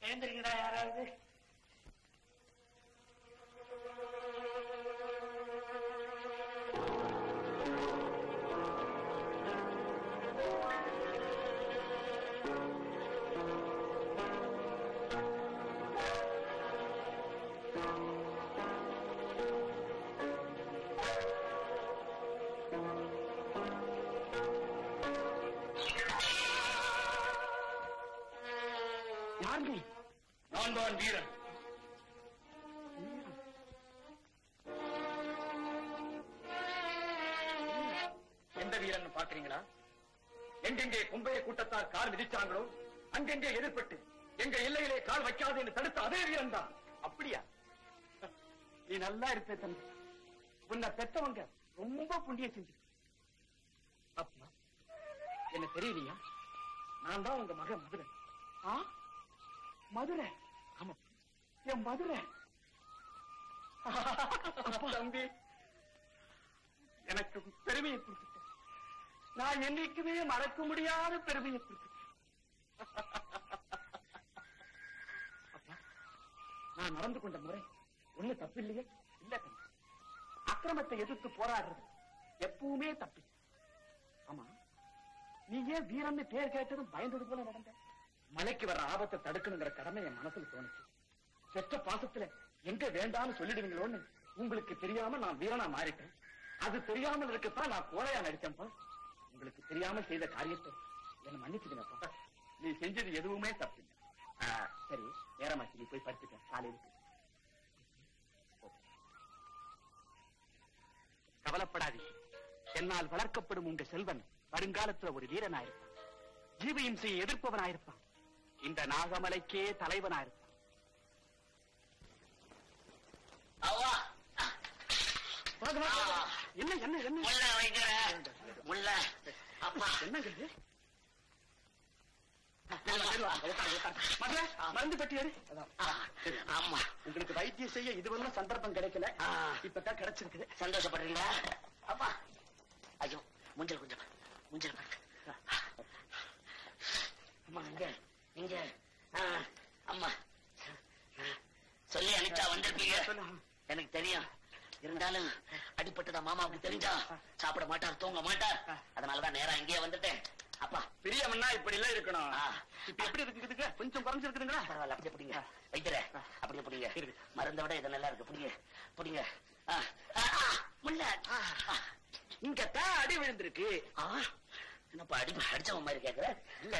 எழுந்திருக்கடா யாராவது.
யாருங்க?
நான் தான் வீரன். எந்த வீரன் பாக்குறீங்களா? எங்கெங்கே கொம்பைய கூட்டத்தார் கால் மிதிச்சாங்களோ அங்கெங்கே எதிர்பட்டு எங்க எல்லையிலே கால் வைக்காது என்று தடுத்த அதே வீரன் தான்.
அப்படியா? நீ நல்லா இருப்ப தம்பி. உன்னை பெத்தவங்க ரொம்ப புண்ணிய செஞ்சு.
அப்பா என்ன தெரியலையா? நான் தான் உங்க மகன் மதுரை.
மதுரை?
ஆமா,
என் மதுரை.
தம்பி
எனக்கு பெருமையை கொடுத்துட்டேன். நான் என்னைக்குமே மறக்க முடியாத பெருமையை கொடுத்துட்டேன்.
அப்பா, நான் நடந்து கொண்ட முறை ஒண்ணு தப்பு இல்லையே?
இல்ல தம்பி, அக்கிரமத்தை எதிர்த்து போராடுறது எப்பவுமே தப்பு. ஆமா, நீ ஏன் வீரன்னு பேர் கேட்டதும் பயந்தது போல நடந்த?
மலைக்கு வர ஆபத்தை தடுக்கணுங்கிற கடமை என் மனசுல தோணுச்சு. பெற்ற பாசத்துல எங்க வேண்டாம்னு சொல்லிடுவீங்களோன்னு உங்களுக்கு தெரியாம நான் வீரனா மாறிட்டேன். அது தெரியாமல் இருக்கத்தான் நான் கோழையா நடிச்சேன்ப்பா. உங்களுக்கு தெரியாம செய்த காரியத்தை என்ன மன்னிச்சுடுங்கப்பா.
நீ செஞ்சது எதுவுமே தப்பு.
சரி, நேரமாச்சு, நீ போய் படுத்துக்க. காலையில
கவலைப்படாதீங்க. என்னால் வளர்க்கப்படும் உங்க செல்வன் வருங்காலத்துல ஒரு வீரனாயிருப்பான். ஜீவஹிம்சையை எதிர்ப்பவனாயிருப்பான். இந்த நாகமலைக்கே தலைவனாயிருப்பான். என்ன என்ன என்ன
முள்ள வைக்கிற முள்ள. அப்பா
என்னங்க இது? மருந்து பெட்டியாரு
ஆமா,
உங்களுக்கு வைத்தியம் செய்ய இதுவெல்லாம் சந்தர்ப்பம் கிடைக்கல, இப்பதான் கிடைச்சிருக்குது.
சந்தோஷப்படுறீங்களா? அப்பா ஐயோ, முஞ்சல் கொஞ்சம் முஞ்சல் பாருங்க. அம்மா இங்க அம்மா சொல்லி அனுப்பிச்சா வந்திருப்பீங்க, எனக்கு தெரியும். இருந்தாலும் அடிப்பட்டதா மாமாவுக்கு தெரிஞ்சா சாப்பிட மாட்டார், தூங்க மாட்டார். அதனாலதான் நேரா இங்கேயே வந்துட்டேன். அப்பா
பிரியம்னா இப்படி எல்லாம் இருக்கணும். இப்ப எப்படி இருக்குதுங்க? கொஞ்சம் குறைஞ்சிருக்குதுங்களா?
பரவாயில்ல, அப்படியே பிடிங்க. வைத்தியரே அப்படியே பிடிங்க. மருந்தை விட இது நல்லா இருக்கு. பிடிங்க பிடிங்க.
இங்கத்தான் அடி விழுந்திருக்கு.
என்னப்பா அடி அடிச்சவன் மாதிரி கேக்குற?
இல்ல,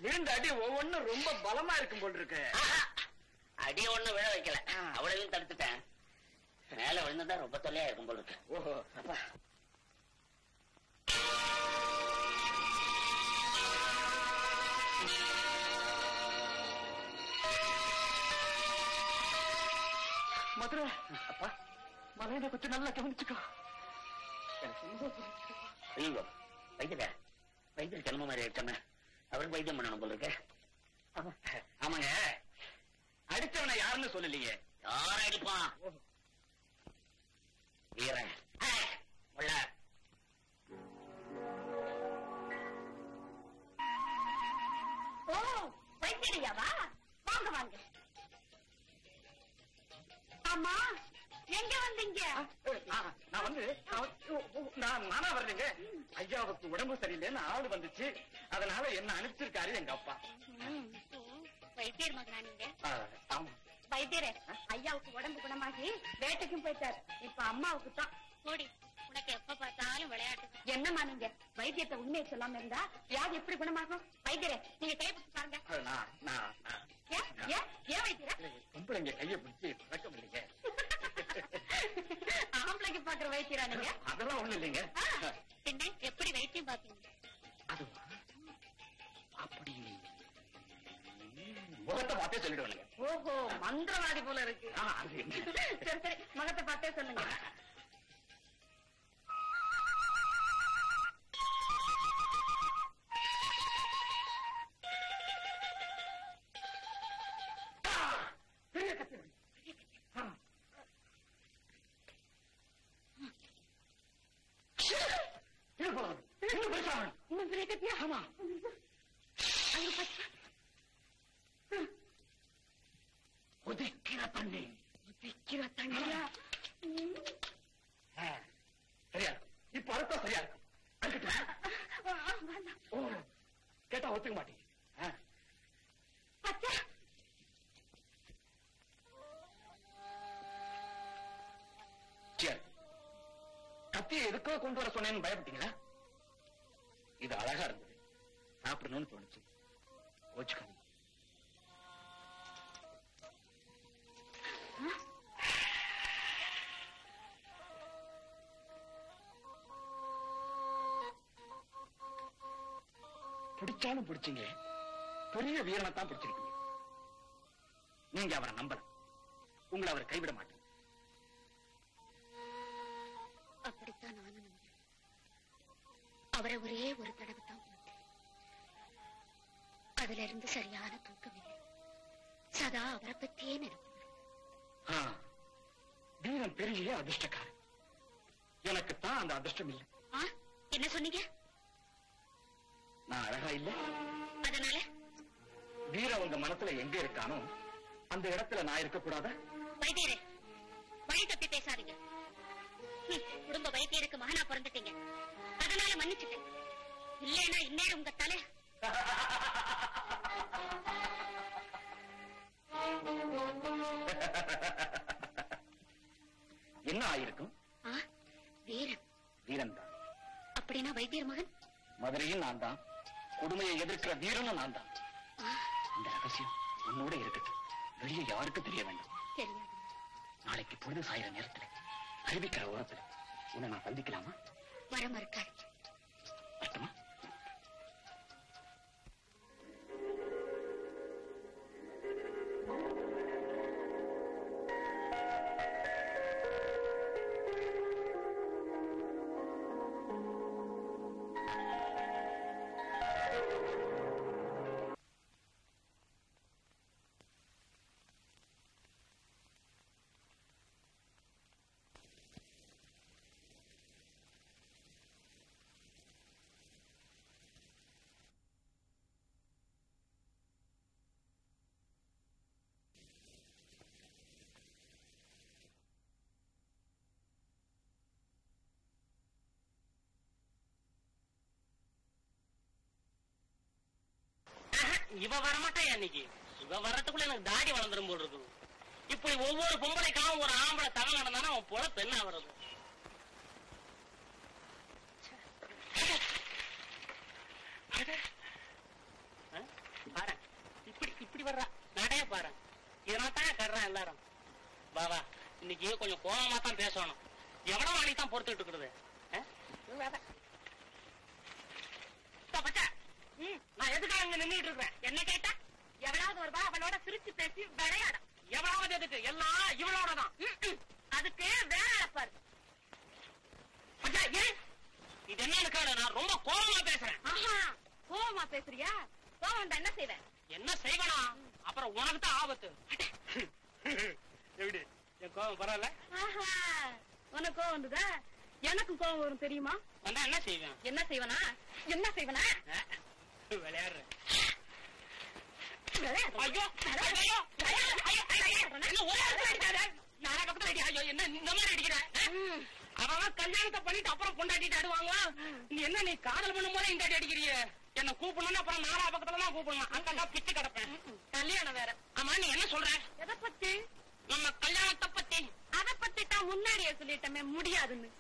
விழுந்த அடி ஒவ்வொன்னும் ரொம்ப பலமா இருக்கும் போல் இருக்கு.
அடி ஒண்ணு விழ வைக்கல, அவ்வளவையும் தடுத்துட்டேன். மேல விழுந்தா ரொம்ப தொல்லையா இருக்கும் போல் இருக்கு.
ஓஹோ,
அப்பா
மதுரை, அப்பா மலையில கொஞ்சம் நல்லா கவனிச்சுக்கோ.
ஐயோ, வைத்தியர் கிளம்ப மாதிரி ஆயிடுச்சாம, அவருக்கு வைத்தியம் பண்ணணும் போல இருக்கு.
ஆமாங்க, அடிச்சவனை யாருன்னு சொல்லலையே.
யார அடிப்பான்? வீரன்.
ஓ, வைத்தியரியாவா? வாங்க வாங்க. ஆமா, எங்க வந்தீங்க?
நான் வந்து நானா வரலைங்க. ஐயாவுக்கு உடம்பு சரியில்லைன்னு ஆளு வந்துச்சு, அதனால என்ன அனுப்பிச்சிருக்காரு எங்க அப்பா.
வைத்தியர் மகனா நீங்க?
ஆமா.
வைத்தியரே, ஐயாவுக்கு உடம்பு குணமாகி வேட்டைக்கும் போயிட்டாரு. இப்ப அம்மாவுக்கு தான்.
போடி, உனக்கு எப்ப பார்த்தாலும் விளையாட்டு.
என்னம்மா நீங்க வைத்தியத்தை உண்மையை சொல்லாம இருந்தா வியாதி எப்படி குணமாகும்? வைத்தியரே, நீங்க கை பிடிச்சு பாருங்க. ஏன் வைத்தியரே?
பொம்பளைங்க கையை பிடிச்சி பழக்க முடியலைங்க.
ஆம்பளைக்கு பாக்குற வைத்தியரா நீங்க?
அதெல்லாம் ஒண்ணு இல்லைங்க.
பின்ன எப்படி வைத்தியம் பாத்தீங்க?
அது அப்படி முகத்தை பார்த்தே சொல்லிடுவாங்க.
ஓஹோ, மந்திரவாதி போல இருக்கு. சரி சரி, முகத்தை பார்த்தே சொல்லுங்க.
உதிக்கிற தண்ணி.
உதிக்கிற தண்ணியா?
சரியா? இப்ப அர்த்தம் சரியா இருக்கும். கேட்டா ஒத்துக்க மாட்டீங்க. கத்தியை எதுக்கோ கொண்டு வர சொன்னேன்னு பயப்பட்டீங்களா? இது அழகா இருந்தது, சாப்பிடணும்னு தோணுச்சு. வச்சுக்காங்க. பிடிச்சாலும் பிடிச்சீங்க, பெரிய வீரனைத்தான் பிடிச்சிருக்கீங்க. நீங்க அவரை நம்பலாம், உங்களை அவர் கைவிட மாட்டேன்.
அப்படித்தான் நானும் நம்புறேன். அவரை ஒரே ஒரு தடவை தான் பார்த்தேன். அதுல இருந்து சரியான தூக்கம் இல்லை. சதா அவரை பத்தியே நினைப்பேன்.
வீரன் பெரிய அதிர்ஷ்டக்காரன். எனக்குத்தான் அந்த அதிர்ஷ்டம் இல்லை.
என்ன சொன்னீங்க?
நான் அழகா இல்ல,
அதனால
வீரன் உங்க மனசுல எங்க இருக்கானோ அந்த இடத்துல நான் இருக்கக்கூடாத?
வைத்தியரே, வழி தப்பி பேசாதீங்க. குடும்ப வைத்தியருக்கு மகனா பிறந்துட்டீங்க, அதனால மன்னிச்சுட்டேன். இல்லைன்னா இந்நேரம் உங்க தலை.
என்ன ஆயிருக்கும்?
வீரன்.
வீரன் தான்.
அப்படின்னா வைத்தியர் மகன்?
மதுரையும் நான் தான், கொடுமையை எதிர்க்கிற வீரனும் நான் தான். இந்த ரகசியம் உன்னோட இருக்கட்டும், வெளியே யாருக்கும் தெரிய வேண்டாம்.
தெரியாது.
நாளைக்கு பொழுது சாயிர நேரத்துல அறிவிக்கிற ஓரத்துல உன்னை நான் சந்திக்கலாமா?
வர மறுக்காது.
அர்த்தமா?
இவ வரமாட்டா இன்னைக்கு. இவ வர்றதுக்குள்ள எனக்கு தாடி வளர்ந்துரும் போல் இருக்கு. இப்படி ஒவ்வொரு பொம்பளைக்காவும் ஒரு ஆம்பளை தவம் நடந்தானா அவன் போல பெண்ணா வருது. பாரு இப்படி வர்றா நடைய பாரு. இதனால்தான் கடுறான் எல்லாரும். வா வா, இன்னைக்கு கொஞ்சம் கோபமா தான் பேசணும். எவ்வளவு நாளைக்கு தான் பொறுத்துக்கிட்டு இருக்கிறது? நான் எதுக்காக இங்க நின்றுட்டு இருக்கிறேன்? என்ன கேட்டா
எவ்வளவு ஒரு ரூபாய் அவளோட சிரிச்சு பேசி விளையாட.
எவ்வளவு எதுக்கு? எல்லாம் இவளோட தான்.
அதுக்கு வேலை பாரு.
ஏன் இது என்ன கேளு, நான் ரொம்ப கோபமா பேசுறேன்.
கோவமா பேசுறியா? கோவம் என்ன செய்வேன்?
என்ன செய்வனா? அப்புறம் உனக்கு தான் ஆபத்து. எப்படி என் கோபம் பரவாயில்ல?
உனக்கு கோவம் வந்துதா? எனக்கும் கோவம் வரும் தெரியுமா?
வந்தா என்ன செய்வேன்?
என்ன செய்வனா? என்ன செய்வனா?
விளையாடுறேன்.
ஐயோ
என்ன இந்த மாதிரி அடிக்கிறேன்? அவன் கல்யாணத்தை பண்ணிட்டு அப்புறம் கொண்டாடிட்டு ஆடுவாங்க. நீ என்ன நீ காதல் பண்ணும் போது இந்த அடி அடிக்கிறிய? என்ன கூப்பிடணும், அப்புறம் நாலா பக்கத்துல தான் கூப்பிடணும். அங்கங்க பிச்சு கிடப்பேன்.
கல்யாணம் வேற.
ஆமா, நீ என்ன சொல்ற?
எதை பத்தி?
நம்ம கல்யாணத்தை பத்தி.
அதை பத்தி தான் முன்னாடியே சொல்லிட்டமே, முடியாதுன்னு.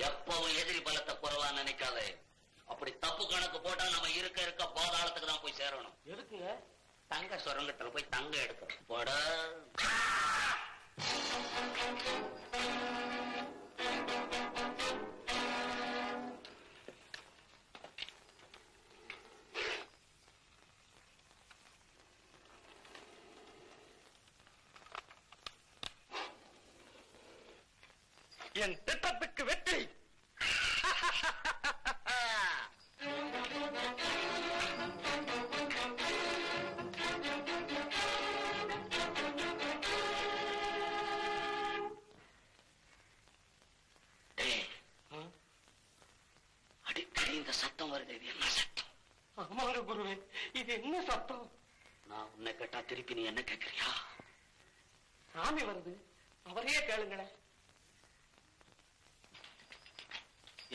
எப்பவும் எதிரி பலத்தை குறைவா நினைக்காதே. அப்படி தப்பு கணக்கு போட்டா நம்ம இருக்க பாதாளத்துக்கு தான் போய் சேரணும். இருக்குங்க, தங்க சுரங்கத்துல போய் தங்க எடுக்கணும். போட
என் திட்டத்துக்கு வெற்றி.
அடிக்கடி இந்த சத்தம் வருது. இது என்ன சத்தம்?
ஆமாங்க குருவே, இது என்ன சத்தம்?
நான் உன்னை கேட்டா திருப்பி நீ என்ன கேட்கறியா?
சாமி வருது, அவரையே கேளுங்களேன்.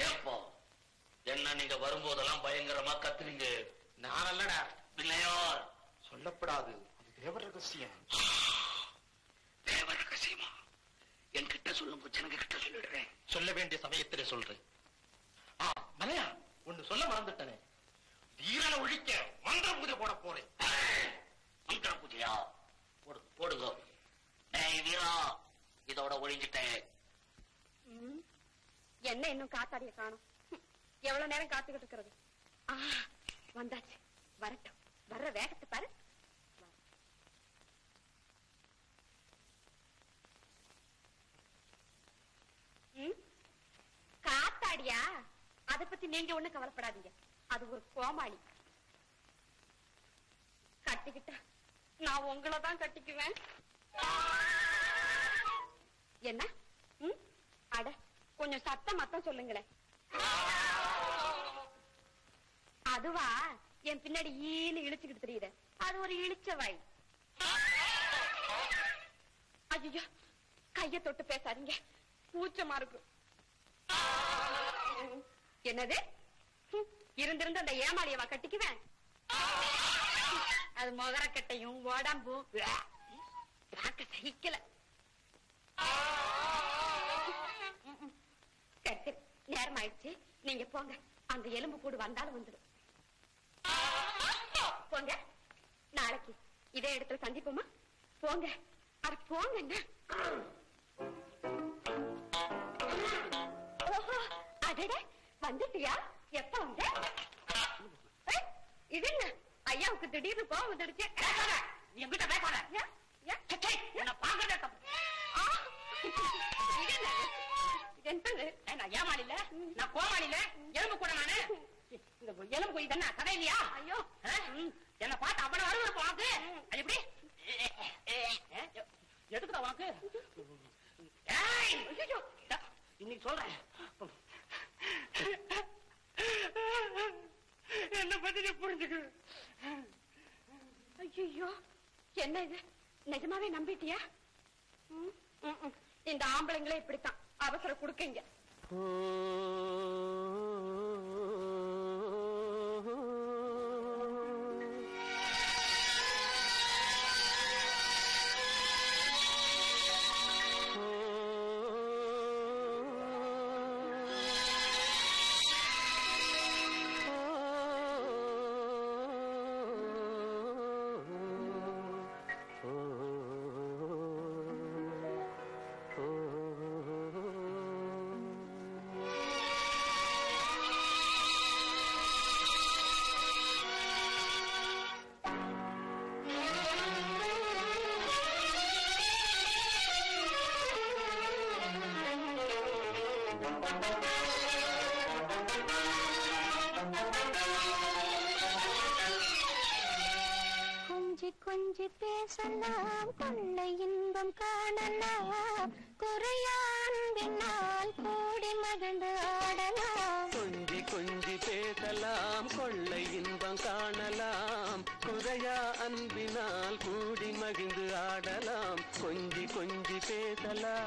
ஏப்போ என்ன நீங்க வரும்போதெல்லாம் பயங்கரமா கத்துறீங்க?
நான் அல்லடா.
இல்லையோ
சொல்லப்படாது, அது தேவ ரகசியம்.
தேவ ரகசியமா? என்கிட்ட சொல்லும் ஜனங்க கிட்ட சொல்லிடுறேன்.
சொல்ல வேண்டிய சமயத்திலே சொல்றேன். மலையா, ஒண்ணு சொல்ல மறந்துட்டனே. வீரனை ஒழிக்க மந்திர பூஜை போட போறேன்.
மந்திர பூஜையா? போடுங்க. ஏய் வீரா, இதோட ஒழிஞ்சிட்டேன்.
என்ன இன்னும் காத்தாடிய காணும்? எவ்வளவு நேரம் காத்துக்கிட்டு இருக்கிறது? வந்தாச்சு, வரட்டும். வர்ற வேகத்தை பாரு. காத்தாடியா? அதை பத்தி நீங்க ஒண்ணு கவலைப்படாதீங்க. அது ஒரு கோமாளி. கட்டிக்கிட்டா நான் உங்களை தான் கட்டிக்குவேன். என்ன? அட, கொஞ்சம் சத்தம் மத்தம் சொல்லுங்களேன். அதுவா? என் பின்னாடி ஈனு இழிச்சுக்கிட்டு தெரியுது. அது ஒரு இழிச்ச வாய். ஐயோ, கைய தொட்டு பேசாதீங்க, கூச்சமா இருக்கு. என்னது? இருந்திருந்து அந்த ஏமாளியவா கட்டிக்குவேன்? அது முகரக்கட்டையும் உடம்பும் பார்க்க சகிக்கல. சரி, நேரம் ஆயிடுச்சு, நீங்க போங்க. அந்த எலும்பு கூடு வந்தாலும் வந்துடும். போங்க, நாளைக்கு இதே இடத்துல சந்திப்போமா? போங்க, அது போங்க. என்ன? ஓஹோ, அடடே, வந்துட்டியா? எப்ப வந்த? இது என்ன, ஐயாவுக்கு திடீர்னு கோவம் வந்துடுச்சு.
என்கிட்ட பேசாத. நான் ஏமாளில, நான் கோமாளில, எலும்பு கூட நானு. இந்த எலும்பு போய் தானே கதை இல்லையா?
ஐயோ,
என்ன பார்த்து அவ்வளவு அருவருப்பு உனக்கு? அது எப்படி? எதுக்குடா உனக்கு? இன்னைக்கு சொல்றேன். என்ன பத்தி நீ புரிஞ்சுக்க.
ஐயோ, என்ன இது? நிஜமாவே நம்பிட்டியா? இந்த ஆம்பளைங்களே இப்படித்தான் அவசரம் கொடுக்கீங்க.
கொஞ்சி கொஞ்சி பேசலாம், கொள்ளை இன்பம் காணலாம், குறையா அன்பினால் கூடி மகிழ்ந்து ஆடலாம்.
கொஞ்சி கொஞ்சி பேசலாம், கொள்ளை இன்பம் காணலாம், குறையா அன்பினால் கூடி மகிழ்ந்து ஆடலாம். கொஞ்சி கொஞ்சி பேசலாம்.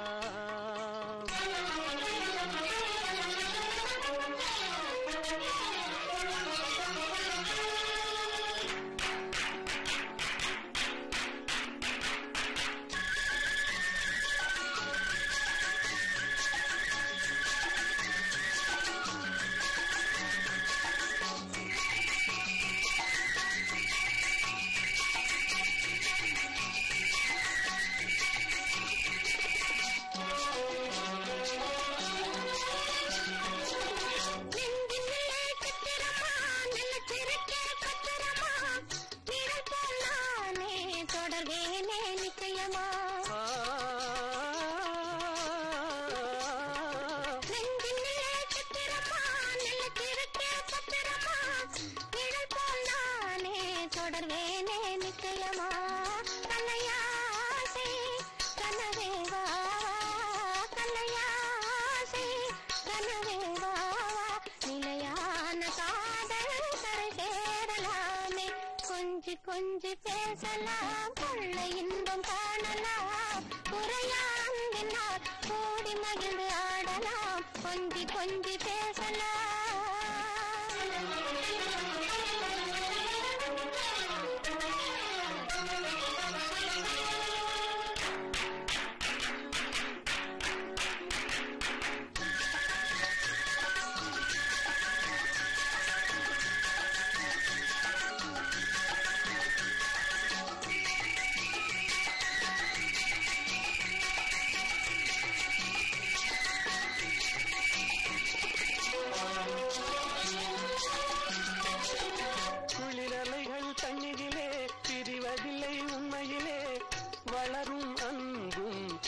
கொஞ்சி பேசலாம், கொள்ளை இன்பம் காணலாம், குறையா அன்பினால் கூடி மகிழ்ந்து ஆடலாம். கொஞ்சி கொஞ்சி பேசலாம்.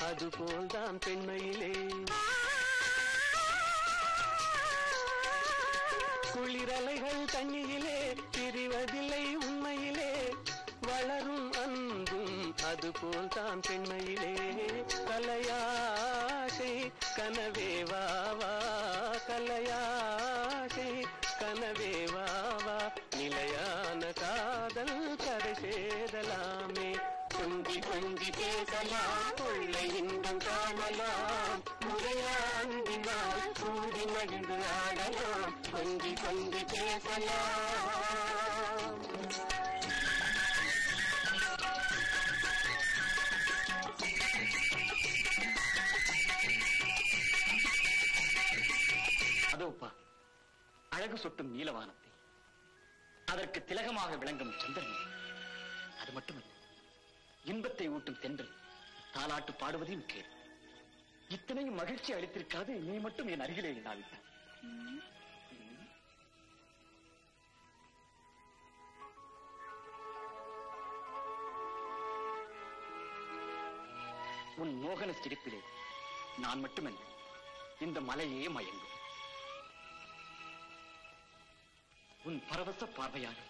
அதுபோல்தான் பெண்மையிலே குளிரலைகள் தண்ணியிலே பிரிவதில்லை உண்மையிலே வளரும் அன்பும் அதுபோல்தான் பெண்மையிலே. கலையாசை கனவே வாவா, கலையாசை கனவே வாவா, நிலையான காதல் கரை சேரலாமே. கொஞ்சி கொஞ்சி பேசலாம், கொள்ளை இன்பம் காணலாம், முறையாண்டினால் கூடி மகிழ்ந்து ஆடலாம். கொஞ்சி கொஞ்சி பேசலாம்.
அதோப்பா அழகு சொட்டும் நீலவானத்தை, அதற்கு திலகமாக விளங்கும் சந்திரன், அது மட்டுமல்ல இன்பத்தை ஊட்டும் தென்றல் தாலாட்டு பாடுவதையும் கேள். இத்தனையும் மகிழ்ச்சி அளித்திருக்காது நீ மட்டும் என் அருகிலே இல்லாவிட்டாய். உன் மோகன சிரிப்பிலே நான் மட்டுமல்ல இந்த மலையே மயங்கும். உன் பரவச பார்வையாக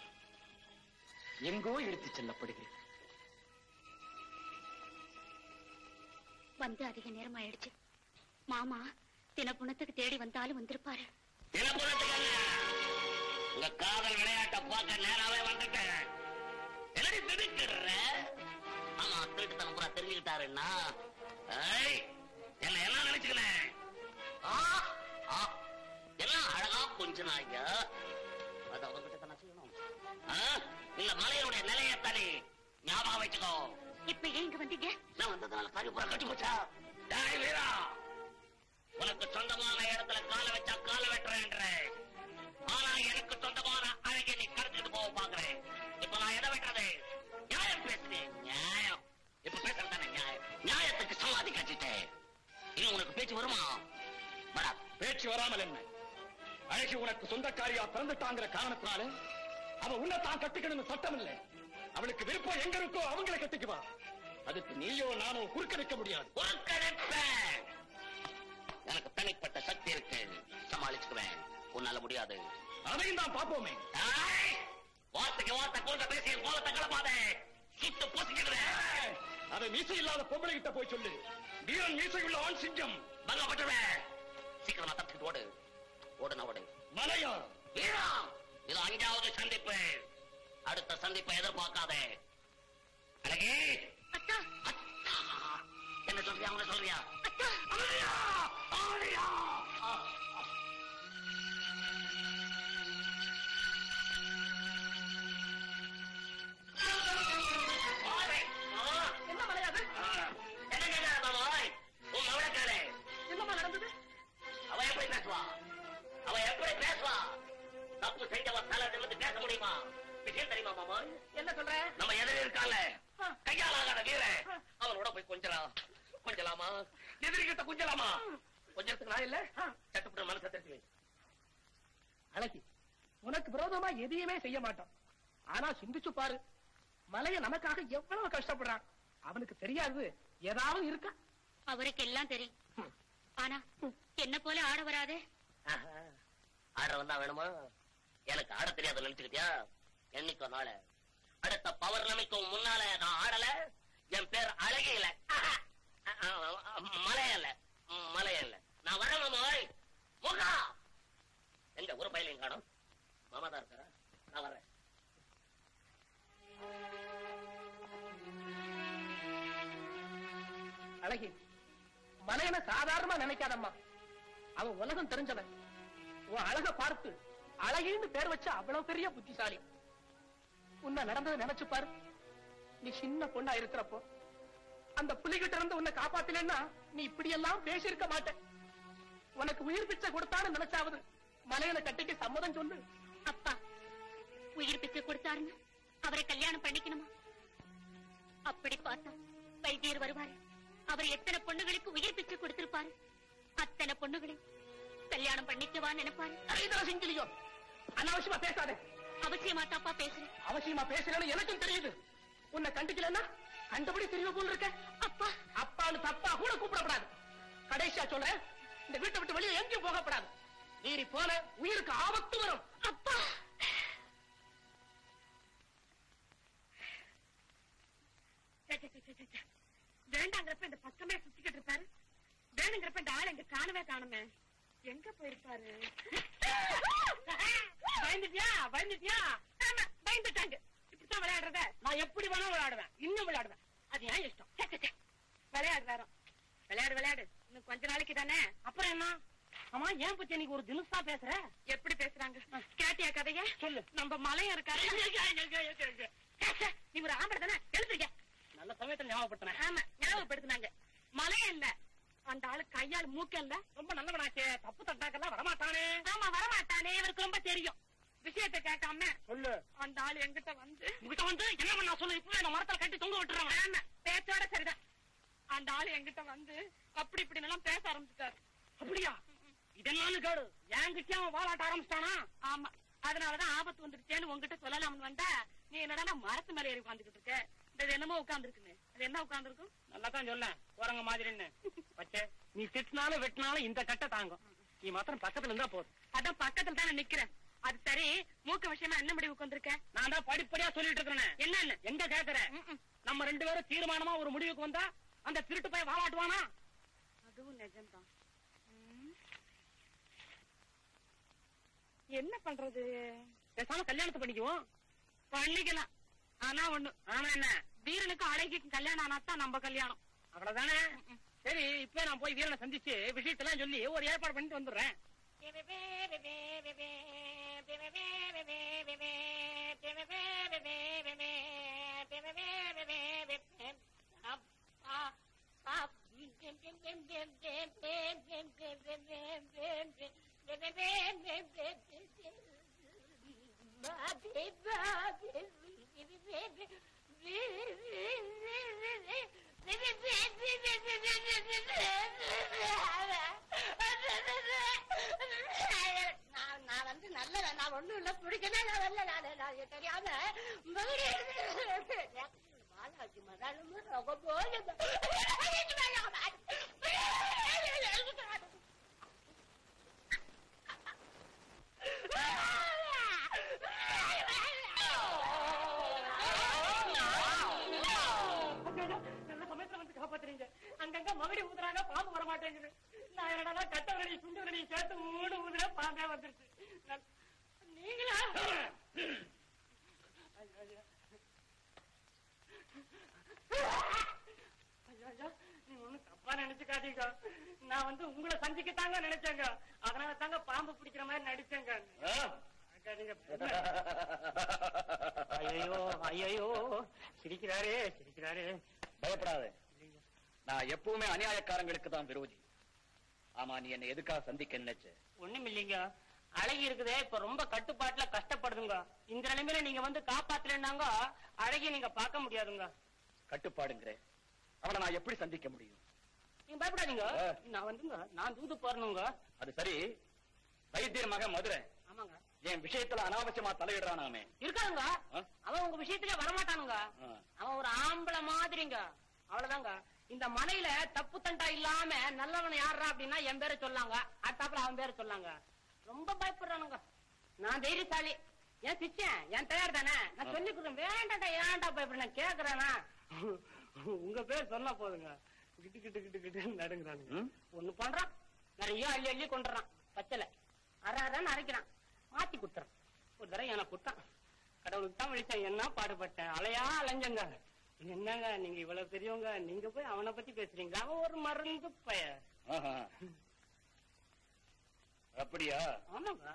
எங்கோ எடுத்துச் செல்லப்படுகிறேன்.
வந்து அதிக நேரம் ஆயிடுச்சு. மாமா தினப்புணத்துக்கு தேடி வந்தாலும் வந்திருப்பாரு.
உங்க காதல் விளையாட்ட பார்க்க நேராவே வந்துட்டேன். என்னடி திடுக்கிற? ஆமா, திருட்டுத்தனம் பூரா தெரிஞ்சுக்கிட்டாருன்னா என்ன எல்லாம் நினைச்சுக்கிறேன். எல்லாம் அழகா கொஞ்ச நாய்யா, அது அவங்ககிட்ட தானே செய்யணும். இந்த மலையுடைய நிலையத்தானே ஞாபகம் வச்சுக்கோ.
இப்ப ஏன் இங்க வந்தீங்க?
நான் வந்ததுனால காரிபுரா கட்டி போச்சா? வீரா, உனக்கு சொந்தமான இடத்துல கால வச்சா கால வெட்டுறேன். ஆனா எனக்கு சொந்தமான அழகை நீ கடத்திட்டு போக பாக்குறேன். இப்ப நான் எதை வெட்டுறது? நியாயம் பேசுறேன். நியாயம் இப்ப பேசுறது தானே நியாயம். நியாயத்துக்கு சமாதி கட்டிட்டேன். இன்னும் உனக்கு பேச்சு வருமா?
பேச்சு வராமல் என்ன? அழகி உனக்கு சொந்தக்காரியா பிறந்துட்டாங்கிற காரணத்தினால அவ உன்னைத்தான் கட்டிக்கணும்னு சட்டம் இல்லை. அவளுக்கு விருப்பம் எங்க இருக்கோ அவங்களை கட்டிக்குவா. அதுக்கு நீயோ நானோ குறுக்கணிக்க முடியாது.
எனக்கு தனிப்பட்ட சக்தி இருக்கு. முடியாது.
அதையும் தான் பாப்போமே.
வார்த்தைக்கு வார்த்தை கொண்ட பேசிய கோலத்தை கிளப்பாத. சுட்டு பூசிக்கிறேன்.
அதை மீசை இல்லாத பொம்பளை கிட்ட போய் சொல்லு. வீரன் மீசை உள்ள ஆண் சிங்கம்.
பங்கப்பட்டுவேன். சீக்கிரமா தப்பிட்டு ஓடு. ஓடுன ஓடு.
மலையா
வீரா, இது 5வது சந்திப்பு. அடுத்த சந்திப்பை எதிர்பார்க்காதே. அழகே, என்ன சொல்றியா? அவங்க சொல்றியா?
என்ன மலையாது?
உன் மகளை கேளு.
என்னமா நடந்தது?
அவ எப்படி பேசுவா? அவ எப்படி பேசுவா? தப்பு செஞ்சவ தலை நிமிர்ந்து பேச முடியுமா? விஷயம் தெரியுமா மாமா?
என்ன சொல்ற?
நம்ம எதிரி இருக்கால, கையாலாகாத வீரன், அவனோட போய் கொஞ்சலாமா? எதிரிகிட்ட கொஞ்சலாமா? கொஞ்சத்துக்கு நான் இல்ல, சட்டுப்பட்டு மனசை தெரிஞ்சு.
அழகி, உனக்கு விரோதமா எதையுமே செய்ய மாட்டான். ஆனா சிந்திச்சு பாரு, மலைய நமக்காக எவ்வளவு கஷ்டப்படுறான். அவனுக்கு தெரியாது ஏதாவது இருக்கா?
அவருக்கு எல்லாம் தெரியும். ஆனா என்ன போல ஆட வராது.
ஆட வந்தா வேணுமா? எனக்கு ஆட தெரியாது நினைச்சுக்கிட்டியா? என்னைக்கோ நாள அடுத்த பௌர்ணமிக்கும் முன்னால நான் ஆடல. என் பேர் அழகே இல்ல, மலையல்ல. நான் வரேன் மாமாய். முகா எங்க ஒரு பயிலையும் காணும். மாமா தான் இருக்காரா? நான் வரேன்.
அழகி, மலையனை சாதாரணமா நினைக்காதம்மா. அவன் உலகம் தெரிஞ்சவன். உன் அழக பார்த்து அழகின்னு பேர் வச்ச அவ்வளவு பெரிய புத்திசாலி. உன்னை நடந்ததை நினைச்சு பாரு. நீ சின்ன பொண்ணா இருக்கிறப்போ அந்த புலிகிட்ட இருந்து உன்னை காப்பாத்தினா நீ இப்படி எல்லாம் பேசியிருக்க மாட்ட. உனக்கு உயிர் பிச்சை கொடுத்தான்னு நினைச்சாவது மலையனை கட்டிக்கு சம்மதம் சொல்லு.
அப்பா உயிர் பிச்சை கொடுத்தாருன்னு அவரை கல்யாணம் பண்ணிக்கணுமா? அப்படி பார்த்தா வைத்தியர் வருவாரு. அவர் எத்தனை பொண்ணுகளுக்கு உயிர் பிச்சை கொடுத்திருப்பாரு. அத்தனை பொண்ணுகளை கல்யாணம் பண்ணிக்கவா நினைப்பாரு.
சிங்கிலியோ, அனாவசியமா பேசாதே.
அவசியமா தாப்பா பேசுறேன்.
அவசியமா பேசுறேன்னு எனக்கும் தெரியுது. உன்னை கண்டிக்கலன்னா கண்டபடி தெரிய போல் இருக்க.
அப்பா
அப்பான்னு தப்பா கூட கூப்பிடப்படாது. கடைசியா சொல்றேன், இந்த வீட்டை விட்டு வெளியே எங்கேயும் போகப்படாது. நீரி போல உயிருக்கு ஆபத்து வரும்.
அப்பா
வேண்டாங்கிறப்ப இந்த பக்கமே சுத்திக்கிட்டு இருப்பாரு. வேணுங்கிறப்ப இந்த ஆள் எங்க காணுமே. எங்க போயிருப்பாரு? பயந்துட்டியா? பயந்துட்டாங்க. இப்படித்தான் விளையாடுறத நான் எப்படி வேணா விளையாடுவேன். இன்னும் விளையாடுவேன். அது ஏன் இஷ்டம். விளையாடு. இன்னும் கொஞ்ச நாளைக்கு தானே. அப்புறம் என்ன? ஆமா, ஏன் பத்தி நீங்க ஒரு தினசா பேசுற? எப்படி பேசுறாங்க கேட்டியா? கதைய சொல்லு. நம்ம மலையா இருக்காரு. நீ ஒரு ஆம்பளை தானே, எழுதுங்க. நல்ல சமயத்துல ஞாபகப்படுத்தின. ஆமா, ஞாபகப்படுத்தினாங்க. மலையா இல்ல, அந்த ஆளு கையால் மூக்கல்ல. ரொம்ப நல்லவனாச்சே. தப்பு தட்டாக்கெல்லாம் வரமாட்டானே. ஆமா, வரமாட்டானே. இவருக்கு ரொம்ப தெரியும். விஷயத்தை கேட்காம சொல்லு. அந்த ஆளு எங்கிட்ட வந்து என்ன பண்ணா சொல்லு. இப்பவே நான் மரத்துல கட்டி தொங்க விட்டுறாங்க. ஆமா, பேச்சோட சரிதான். அந்த ஆளு எங்கிட்ட வந்து அப்படி இப்படி எல்லாம் பேச ஆரம்பிச்சுட்டாரு. அப்படியா? இதெல்லாம் கேடு. என்கிட்ட அவன் வாழாட்ட ஆரம்பிச்சிட்டானா? ஆமா, அதனாலதான் ஆபத்து வந்துருச்சேன்னு உங்ககிட்ட சொல்லலாம்னு வந்தா நீ என்னடா மரத்து மேல ஏறி உட்காந்துக்கிட்டு இருக்க. இது என்னமோ உட்காந்துருக்குன்னு. அது என்ன உட்காந்துருக்கும்? நல்லா தான் சொல்ல போறங்க மாதிரின்னு. பச்சை, நீ திட்டினாலும் வெட்டினாலும் இந்த கட்டை தாங்கும். நீ மாத்திரம் பக்கத்துல இருந்தா போதும். அதான் பக்கத்துல தானே நிக்கிறேன். அது சரி, மூக்க விஷயமா என்ன முடிவுக்கு வந்திருக்க? நான் தான் படிப்படியா சொல்லிட்டு இருக்கிறேன். என்னன்னு எங்க கேக்குறேன்? நம்ம 2 பேரும் தீர்மானமா ஒரு முடிவுக்கு வந்தா அந்த திருட்டு போய் வாழாட்டுவானா? அதுவும் நிஜம்தான். என்ன பண்றது? பேசாம கல்யாணத்தை பண்ணிக்குவோம். பண்ணிக்கலாம். ஆனா ஒண்ணு. ஆனா என்ன? வீரனுக்கும் அழகிக்கும் கல்யாணம் ஆனாத்தான் நம்ம கல்யாணம். அவ்வளவுதானே? சரி, இப்ப நான் போய் வீரனை சந்திச்சு விஷயத்தெல்லாம் சொல்லி ஒரு ஏற்பாடு பண்ணிட்டு வந்துடுறேன்.
நான் ஒண்ணும் இல்ல, பிடிக்கல, நான் வரல, நான் தெரியாம பாலாஜி மதாலும் ரொம்ப போல
என்னடா கட்டவரடி சுண்டவரடி சேர்த்து மூணு ஊதுல பாம்பே வந்துருச்சு. நீங்களா நீ ஒண்ணும் தப்பா நினைச்சுக்காதீங்க. நான் வந்து உங்களை சந்திக்கத்தாங்க நினைச்சேங்க. அதனால தாங்க பாம்பு பிடிக்கிற மாதிரி நடிச்சேங்க. ஐயோ ஐயோ சிரிக்கிறாரே சிரிக்கிறாரே.
பயப்படாத, நான் எப்பவுமே அநியாயக்காரங்களுக்கு தான் விரோதி. ஆமா, நீ என்ன எதுக்காக சந்திக்க நினைச்ச?
ஒண்ணும் இல்லைங்க, அழகி இருக்குதே இப்ப ரொம்ப கட்டுப்பாட்டுல கஷ்டப்படுதுங்க. இந்த நிலைமையில நீங்க வந்து காப்பாத்தலன்னாங்க அழகி நீங்க பார்க்க முடியாதுங்க.
கட்டுப்பாடுங்கிற அவனை நான் எப்படி சந்திக்க முடியும்?
நீங்க பயப்படாதீங்க, நான் வந்துங்க நான் தூது போறணுங்க.
அது சரி, வைத்தியர் மகன் மதுரை
ஆமாங்க
என் விஷயத்துல அனாவசியமா தலையிடுறானாமே.
இருக்காதுங்க, அவன் உங்க விஷயத்துல வரமாட்டானுங்க. அவன் ஒரு ஆம்பளை மாதிரிங்க, அவ்வளவுதாங்க. இந்த மலையில தப்பு தண்டா இல்லாம நல்லவன் யாரா அப்படின்னா என் பேரை சொல்லாங்க, அட்டாப்புல அவன் பேரை சொல்லாங்க. ரொம்ப பயப்படுறானுங்க. நான் தைரியசாலி, என் சிச்சன் என் தயார் தானே, நான் சொல்லி கொடுறேன். வேண்டாண்டா ஏன்டா பயப்படுறேன் கேக்குறானா? உங்க பேர் சொன்னா போதுங்க கிட்டு கிட்டு கிட்டு கிட்டு நடுங்கிறானுங்க. ஒண்ணு பண்றான், நிறைய அள்ளி அள்ளி கொண்டுறான். பச்சலை அறான்னு அரைக்கிறான், மாத்தி குடுத்துறான். ஒரு தடவை எனக்கு கொடுத்தான், கடவுளுக்கு தான் விழிச்சேன். என்ன பாடுபட்டேன், அலையா அலைஞ்சங்க. என்னங்க நீங்க இவ்வளவு பெரியவங்க, நீங்க போய் அவனை பத்தி பேசுறீங்க? அவன் ஒரு மருந்து பய.
அப்படியா?
ஆமாங்க.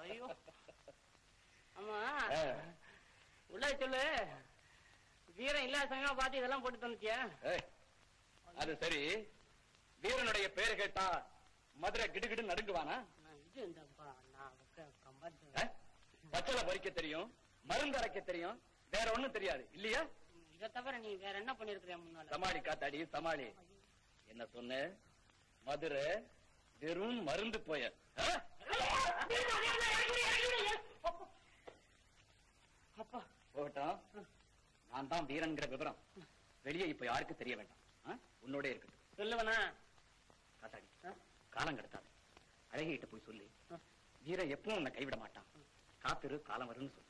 ஐயோ ஆமா, உள்ள சொல்லு. வீரம் இல்லாத சமயமா பார்த்து இதெல்லாம் போட்டு தந்துச்சியா?
அது சரி, வீரனுடைய பேரு கேட்டா மதுரை கிடுகிடு நடுங்குவானா? பச்சளை பறிக்க தெரியும், மருந்து அரைக்க தெரியும், வேற ஒண்ணும் தெரியாது இல்லையா?
இதை தவிர நீ வேற என்ன பண்ணிருக்கிற முன்னால?
சமாளி காத்தாடி சமாளி. என்ன சொன்ன? மதுரை வெறும் மருந்து போய. போகட்டும், நான் தான் வீரன்கிற விவரம் வெளியே இப்ப யாருக்கு தெரிய வேண்டாம். உன்னோட இருக்கட்டும்.
சொல்லுவனா?
காத்தாடி காலம் கடத்தாது, அழகிட்ட போய் சொல்லி வீரன் எப்பவும் உன்னை கைவிட மாட்டான், காத்திரு காலம் வரும்னு சொல்லு.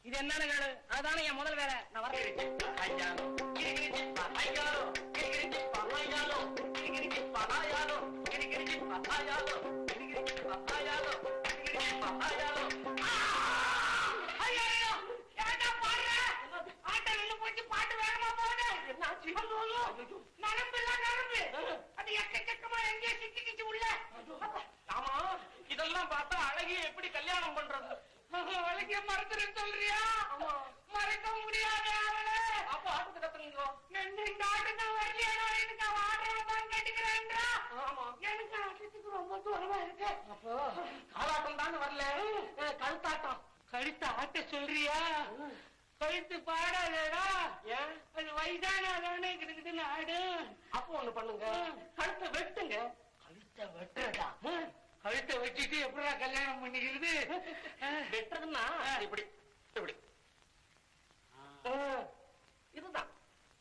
இது என்ன வேலை? அதுதானே என் முதல் வேலை. நான் வரேன். இதெல்லாம் பார்த்தா அழகிய எப்படி கல்யாணம் பண்றது? அழகிய மறந்துருன்னு சொல்றியா? மறக்க முடியாது அவளை. அப்ப ஆட்டத்தை கத்துறீங்க. இந்த ஆட்டத்தான் வரலையா? எனக்கு ஆடுறதான் கேட்டுக்கிறேன்றா. எனக்கு ஆட்டத்துக்கு ரொம்ப தூரமா இருக்கு. அப்போ காலாட்டம் தானே வரல, கழுத்தாட்டம். கழுத்து ஆட்ட சொல்றியா? கழுத்து பாடாதேடா. அது வயதானே கிட்ட ஆடு. அப்போ ஒண்ணு பண்ணுங்க, கழுத்தை வெட்டுங்க. கழுத்தை வெட்டுறதா? கழுத்தை வச்சுட்டு எப்படா கல்யாணம் பண்ணிக்கிறது? வெட்டுறதுன்னா இப்படி இப்படி இதுதான்.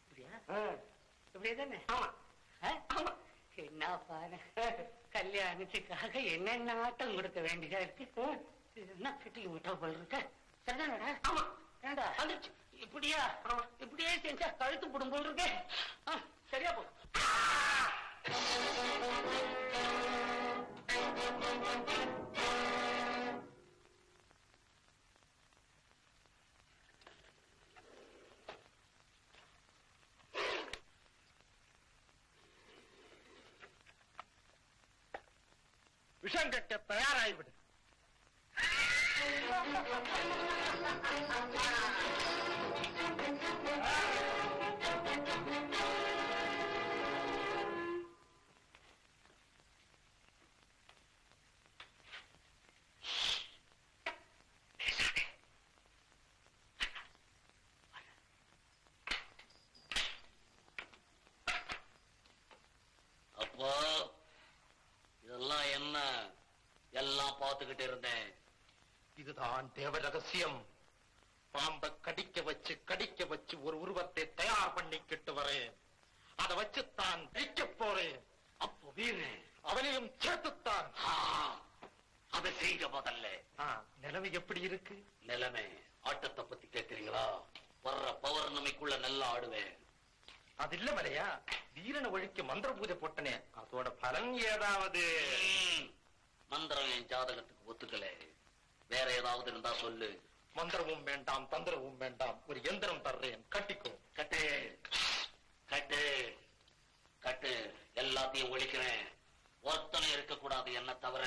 இப்படியேதானே? ஆமா ஆமா. என்ன பாரு, கல்யாணத்துக்காக என்னென்ன ஆட்டம் கொடுக்க வேண்டியதா இருக்கு. என்ன கிட்டிக்கு விட்டா போல இருக்க? சரிதானடா? ஆமா. ஏண்டா வந்துச்சு இப்படியா? இப்படியே செஞ்சா கழுத்து போடும் போல் இருக்கு. சரியா போ. விஷம் கட்ட தயாராகிவிடு.
அப்போ இதெல்லாம் என்ன? எல்லாம் பார்த்துக்கிட்டு இருந்தேன்.
இதுதான் தேவ ரகசியம். பாம்பை கடிக்க வச்சு ஒரு உருவத்தை தயார் பண்ணிக்கிட்டு வரேன். அதை வச்சுத்தான் ஜெயிக்க போறேன்.
அப்போ வீரன்
அவனையும் சேர்த்துத்தான்.
அதை செய்ய முதல்ல.
நிலைமை எப்படி இருக்கு?
நிலைமை ஆட்டத்தை பத்தி கேட்கிறீங்களா? வர்ற பௌர்ணமி
அது இல்ல மலையா, வீரனை ஒழிக்க மந்திர பூஜை போட்டனே, அதோட பலன் ஏதாவது?
மந்திரம் என் ஜாதகத்துக்கு ஒத்துக்கல. வேற ஏதாவது இருந்தா சொல்லு.
மந்திரமும் வேண்டாம், தந்திரமும் வேண்டாம், ஒரு எந்திரம் தர்றேன், கட்டிக்கோ.
கட்டு கட்டு கட்டு, எல்லாத்தையும் ஒழிக்கிறேன். ஒருத்தனை இருக்கக்கூடாது என்ன தவிர.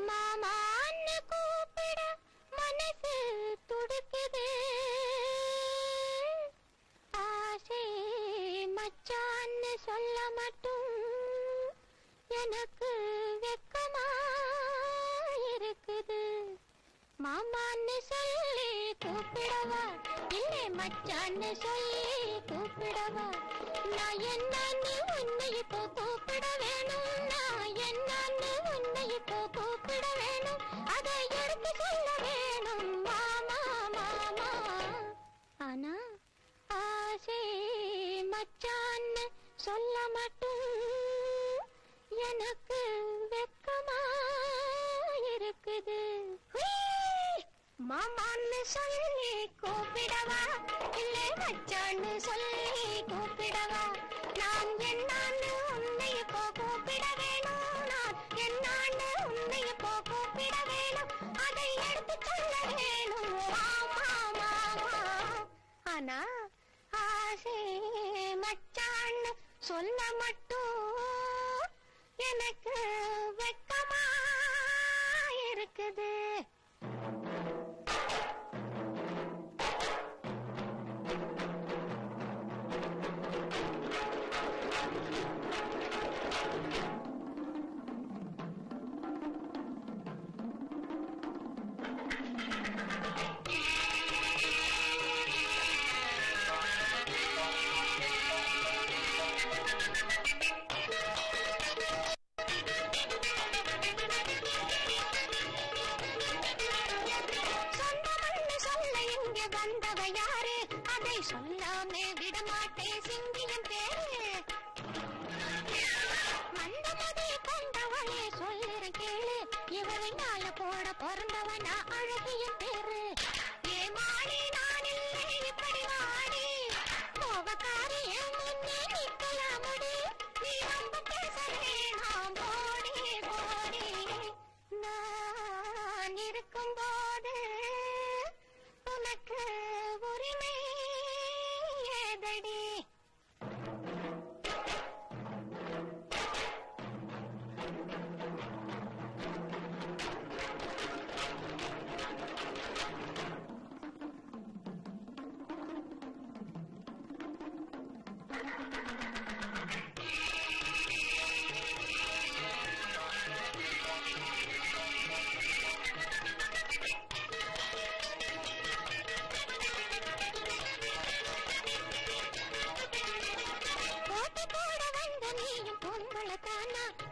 மாமான்னு கூப்பிட மனசு துடிக்குது, ஆசை மச்சான்னு சொல்ல மட்டும் எனக்கு வெக்கமா இருக்குது. மாமான்னு சொல்லி கூப்பிடவா, இல்லை மச்சான்னு சொல்லி கூப்பிடவா? நான் என்னன்னு உன்னை இப்போ கூப்பிட வேணும், நான் என்னன்னு உன்னை இப்போ கூப்பிட வேணும், அதை எடுத்து சொல்ல வேணும் மாமா மாமா. ஆனா ஆசை மச்சான்னு சொல்ல மட்டும் எனக்கு வெக்கமா இருக்குது. மாமான்னு சொல்லி கூப்பிடவா, இல்லை மச்சான்னு சொல்லி கூப்பிடவா? நான் என்னான்னு உன்னை இப்போ கூப்பிட வேணும், நான் என்னான்னு உன்னை இப்போ கூப்பிட வேணும், அதை எடுத்து சொல்ல வேணும் மாமா மாமா. ஆனா ஆசை மச்சான்னு சொல்ல மட்டும் எனக்கு வெக்கமா இருக்குது. சொல்லாமே விடமாட்டேன் சிங்கியம் பேரு, மந்தமதி கொண்டவளே சொல்லுறேன் கேளு, இவரை நாள போட பிறந்தவனா அழகிய பேரு. ஏமாடி நான் இல்லை இப்படி வாடி, கோபக்காரி முன்னே நிற்கலாமடி, நீ ரொம்ப பேச வேணாம் போடி போடி. நான் இருக்கும் போது உனக்கு உரிமை ஏதடி?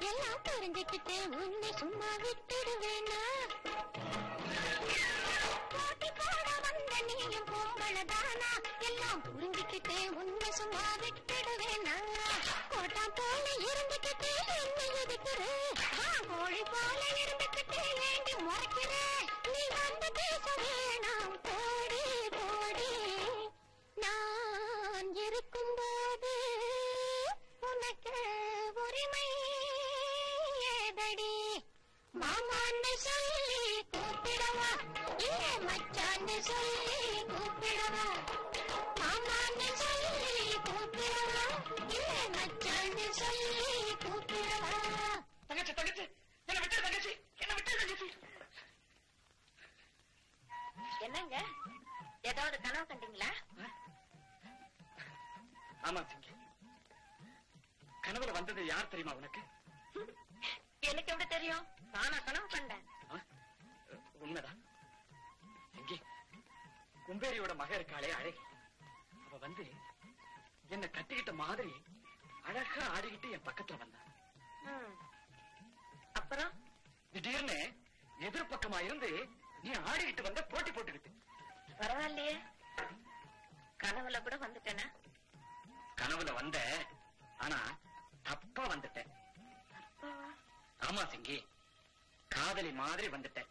எல்லாம் தெரிஞ்சுக்கிட்டு உன்னை சும்மா விட்டுடுவேனா? போட்டி போட வந்த நீயும் பொம்பளதானா? எல்லாம் புரிஞ்சுக்கிட்டு உன்னை சும்மா விட்டுடுவேனா? கோட்டாம் போல இருந்துக்கிட்டு என்ன எதுக்குற? கோழி போல இருந்துக்கிட்டு ஏண்டி முறைக்கிற? நீ வந்து பேச வேணாம் போடி போடி. நான் இருக்கும்போது உனக்கு உரிமை ஏதடி? மாமான்னு சொல்லி கூப்பிடவா, இல்லை மச்சான்னு சொல்லி கூப்பிடவா? மாமான்னு சொல்லி கூப்பிடவா, இல்லை மச்சான்னு சொல்லி கூப்பிடவா?
தங்கச்சி தங்கச்சி என்ன விட்டு தங்கச்சி, என்ன விட்டு தங்கச்சி.
என்னங்க ஏதாவது கனவு கண்டீங்களா?
ஆமா சிங்கி, கனவுல வந்தது யார் தெரியுமா உனக்கு?
எனக்கு எப்படி தெரியும்? நானா கனவு கண்டேன்.
உண்மைதான் சிங்கி, கும்பேரியோட மக இருக்காளே அழகி, அவ வந்து என்ன கட்டிக்கிட்ட மாதிரி அழகா ஆடிக்கிட்டு என் பக்கத்துல வந்தா.
அப்புறம்
திடீர்னு எதிர்பக்கமா இருந்து நீ ஆடிக்கிட்டு வந்த போட்டி போட்டுக்கிட்டு.
பரவாயில்லையே, கனவுல கூட வந்துட்டேனா?
கனவுல வந்த, ஆனா தப்பா வந்துட்டேன். ஆமா சிங்கி, காதலி மாதிரி வந்துட்டேன்,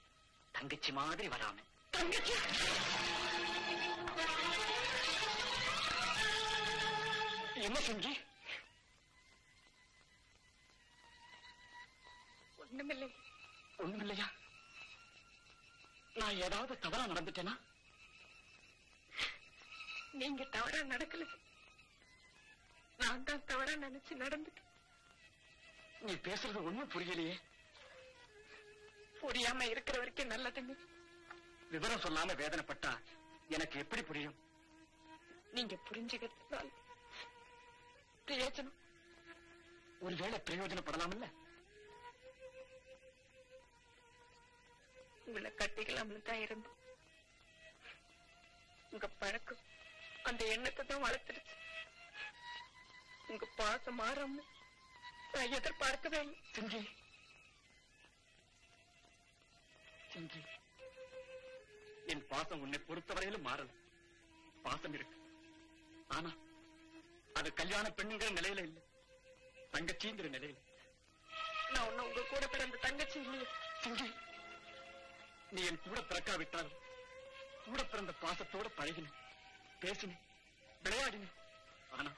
தங்கச்சி மாதிரி வராம.
தங்கச்சி என்ன செஞ்சு?
ஒண்ணுமில்லை.
ஒண்ணுமில்லையா? நான் ஏதாவது தவறா நடந்துட்டேனா?
நீங்க தவறா நடக்கல, நான் தான் தவறா நினைச்சு நடந்துட்டேன்.
நீ பேசுறது ஒண்ணும் புரியலையே.
புரியாம இருக்கிற வரைக்கும் நல்லதுங்க.
விவரம் சொல்லாம வேதனைப்பட்டா எனக்கு எப்படி புரியும்?
நீங்க புரிஞ்சுக்கிறதுனால பிரயோஜனம்.
ஒருவேளை பிரயோஜனப்படலாம்ல?
உங்களை கட்டிக்கலாம்னு தான் இருந்தோம். உங்க பழக்கம் அந்த எண்ணத்தை தான் வளர்த்துருச்சு. உங்க பாசம் மாறாம நான் எதிர்பார்க்கவே இல்லை.
செஞ்சி செஞ்சி, என் பாசம் உன்னை பொறுத்தவரையிலும் மாறல. பாசம் இருக்கு, ஆனா அது கல்யாண பெண்ணுங்கிற நிலையில இல்ல, தங்கச்சிங்கிற நிலையில.
நான் ஒண்ணு உங்க கூட பிறந்த தங்கச்சி இல்லையே.
செஞ்சி, நீ என் கூட பிறக்காவிட்டால் கூட பிறந்த பாசத்தோட பழகின, பேசின, விளையாடின. ஆனா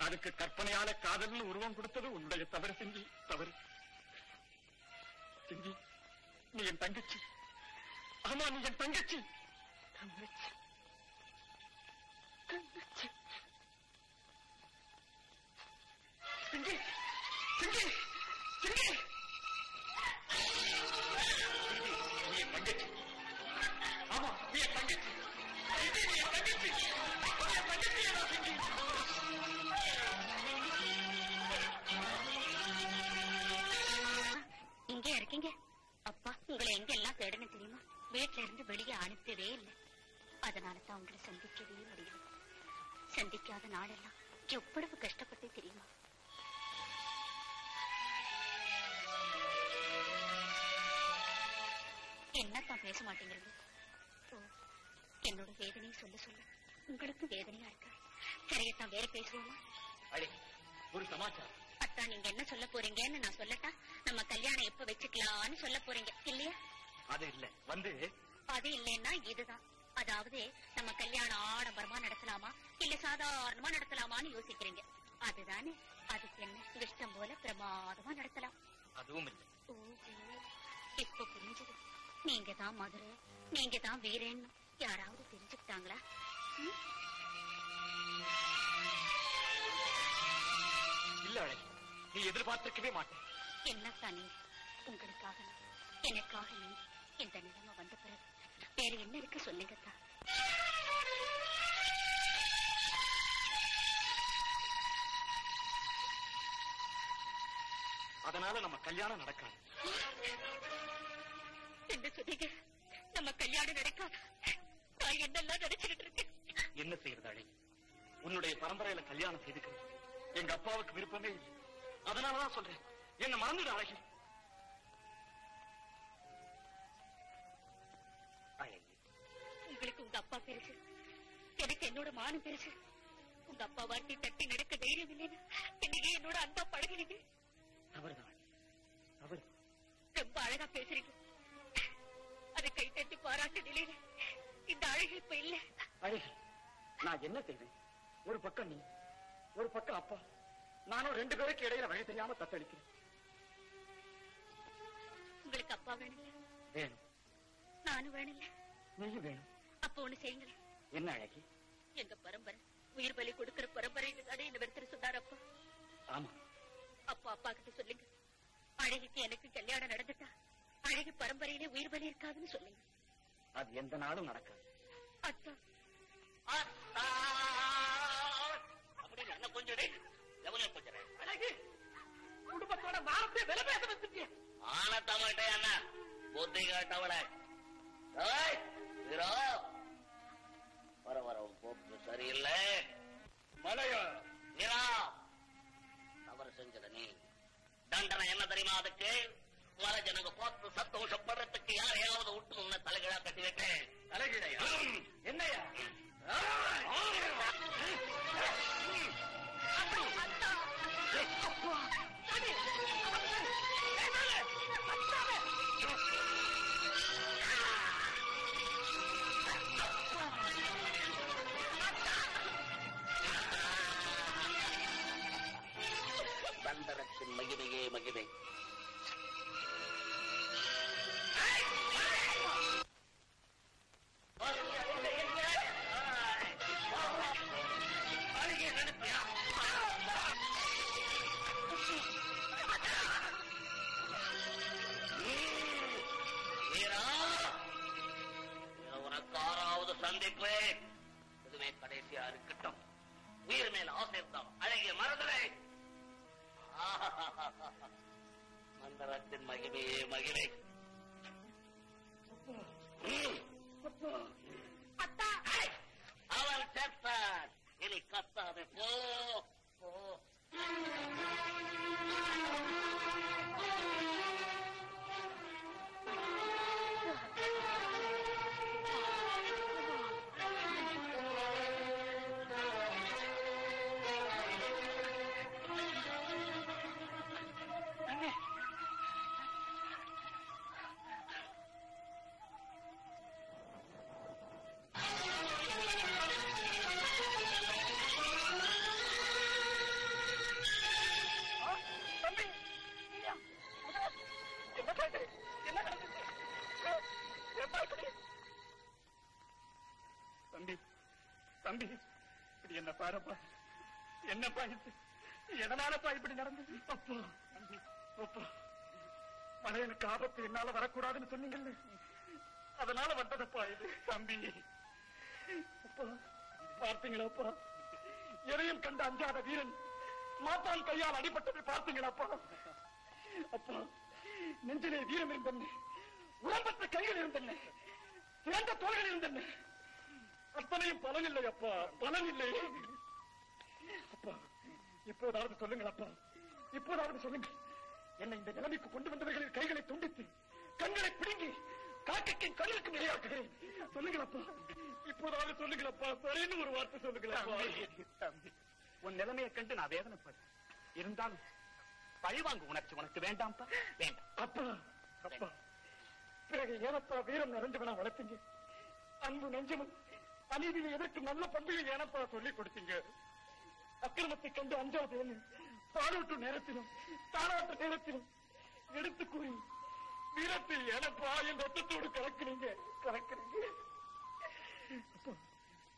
அதுக்கு கற்பனையால காதல்னு உருவம் கொடுத்தது உன்னுடைய தவறு செஞ்சி, தவறு. செஞ்சி, நீ என் தங்கச்சி. ஆமா, நீ என் தங்கச்சி.
தங்கச்சி தங்கச்சி.
செஞ்சி செஞ்சி செஞ்சி, நீ என் தங்கச்சி. ஆமா, நீ என் தங்கச்சி. நீ என் தங்கச்சி. என் தங்கச்சி ஏதா செஞ்சி.
இங்கே இருக்கீங்க. அப்பா உங்களை எங்க எல்லாம் தேடணும் தெரியுமா? வீட்டுல இருந்து வெளியே அனுப்பவே இல்லை. அதனால தான் உங்களை சந்திக்கவே முடியும். சந்திக்காத நாளெல்லாம் எவ்வளவு கஷ்டப்பட்டு தெரியுமா? என்னத்தான் பேச மாட்டேங்கிறது? ஓ, என்னோட வேதனையை சொல்ல சொல்ல உங்களுக்கு வேதனையா இருக்கா? சரியத்தான், வேற பேசுவோமா?
அடே, ஒரு சமாச்சாரம்.
அத்தா, நீங்க என்ன சொல்ல போறீங்கன்னு நான் சொல்லட்டா? நம்ம கல்யாணம் எப்ப வச்சுக்கலாம்னு சொல்ல போறீங்க இல்லையா?
அது இல்ல, வந்து
அது இல்லைன்னா இதுதான். அதாவது நம்ம கல்யாணம் ஆடம்பரமா நடத்தலாமா இல்ல சாதாரணமா நடத்தலாமான்னு யோசிக்கிறீங்க. அதுதானே? அதுக்கு என்ன, இஷ்டம் போல பிரமாதமா நடத்தலாம்.
அதுவும் இல்லை.
ஓஹோ, இப்ப புரிஞ்சது. நீங்க தான் மதுரை, நீங்க தான் வீரன்னு யாராவது தெரிஞ்சுக்கிட்டாங்களா?
இல்ல அழகி, நீ எதிர்பார்த்திருக்கவே மாட்டேன்.
என்னத்தான் நீங்க, உங்களுக்காக நான், எனக்காக நீங்க இந்த நிலைமை வந்த பிறகு வேற என்ன இருக்கு சொல்லுங்கத்தான்.
அதனால நம்ம கல்யாணம் நடக்காது.
என்ன சொன்னீங்க? நம்ம கல்யாணம் நடக்காது? நான் என்னெல்லாம் நினைச்சுக்கிட்டு இருக்கேன்.
என்ன செய்யறது அழகி, உன்னுடைய பரம்பரையில கல்யாணம் செய்துக்கிறது எங்க அப்பாவுக்கு விருப்பமே இல்லை. அதனாலதான் சொல்றேன், என்ன மறந்துடு அழகி.
உங்களுக்கு உங்க அப்பா பெருசு, எனக்கு என்னோட மானம் பெருசு. உங்க அப்பா வாட்டி தட்டி நடக்க தைரியம் இல்லைன்னா இன்னைக்கு என்னோட அன்பா பழகினீங்க.
தவறுதான், தவறு.
ரொம்ப அழகா பேசுறீங்க. அதை கை தட்டி பாராட்டு நிலையில இந்த அழகு இப்ப இல்ல.
அழகி, நான் என்ன செய்வேன்? ஒரு பக்கம் நீ, ஒரு பக்கம் அப்பா. நானும் ரெண்டு பேருக்கு இடையில வழி தெரியாம தத்தளிக்கிறேன்.
உங்களுக்கு அப்பா வேணும்ல?
வேணும்.
நானும் வேணும்ல?
நீயும் வேணும்.
அப்ப ஒண்ணு செய்யுங்களேன்.
என்ன அழகி?
எங்க பரம்பரை உயிர் பலி கொடுக்கிற பரம்பரை என்ன வெறுத்து சொன்னார் அப்பா.
ஆமா.
அப்பா அப்பா கிட்ட சொல்லுங்க, அழகிக்கு எனக்கு கல்யாணம் நடந்துட்டா அழகு பரம்பரையிலே உயிர் பலி இருக்காதுன்னு சொல்லுங்க.
அது எந்த நாளும் நடக்காது.
அத்தா,
அப்படின்னு என்ன கொஞ்சம் எவ்வளவு கொஞ்சம்
அழகு, குடும்பத்தோட மானத்தை விலை பேச வச்சுட்டிய.
ஆனத்தவள்கிட்ட என்ன புத்தி கேட்டவள வர வர போக்கு சரியில்லை.
மலையா
நிரா, தவறு செஞ்சத நீ. தண்டனை என்ன தெரியுமா? அதுக்கு வர ஜனங்க பார்த்து சந்தோஷப்படுறதுக்கு யாரையாவது விட்டு உன்னை தலைகீழா கட்டி வைக்கிறேன்.
தலைகீழையா? என்னையா?
சந்திப்பேன். இதுவே கடைசியா இருக்கட்டும். உயிர் மேல் ஆசை இருந்தால் அழகிய மரதலை மந்திரத்தின் மகிமையே மகிழை. அவன் செத்தான். இனி கத்தாது போ.
தம்பி, இப்படி என்ன பாருப்பா, என்னப்பா இது? எதனாலப்பா இப்படி நடந்தது? அப்பா, தம்பி, அப்பா, மலையனுக்கு ஆபத்து என்னால வரக்கூடாதுன்னு சொன்னீங்கல்ல, அதனால வந்ததப்பா இது. தம்பி, அப்பா, பார்த்தீங்களாப்பா, எதையும் கண்டு அஞ்சாத வீரன் மாத்தான் கையால் அடிபட்டதை பார்த்தீங்களாப்பா? அப்பா, நெஞ்சிலே வீரம் இருந்தன, உடம்பற்ற கைகள் இருந்தன, சிறந்த தோள்கள் இருந்தன. அத்தனையும் பலன் இல்லை அப்பா, பலன் இல்லை. அப்பா, இப்போதாவது சொல்லுங்கள் அப்பா, இப்போதாவது சொல்லுங்கள். என்னை இந்த நிலைமைக்கு கொண்டு வந்தவர்களின் கைகளை துண்டித்து கண்களை பிடுங்கி காக்கைக்கு கண்ணுக்கு நிலையாக்குகிறேன். சொல்லுங்கள் அப்பா, இப்போதாவது சொல்லுங்கள் அப்பா, சரின்னு ஒரு வார்த்தை சொல்லுங்கள். தம்பி, உன் நிலைமையை கண்டு நான் வேதனைப்படுறேன். இருந்தாலும் பழிவாங்கு உணர்ச்சி உனக்கு வேண்டாம்ப்பா, வேண்டாம். அப்பா, அப்பா, பிறகு ஏனப்பா வீரம் நிறைஞ்சவனா வளர்த்தீங்க? அன்பு நெஞ்சமும் அநீதியை எதற்கு நல்ல பண்பையும் ஏனப்பா சொல்லிக் கொடுத்தீங்க? அக்கிரமத்தை கண்டு அஞ்சாதேன்னு பாலூட்டு நேரத்திலும் தாராட்டு நேரத்திலும் எடுத்து கூறி வீரத்தை ஏனப்பா என் ரத்தத்தோடு கலக்குறீங்க.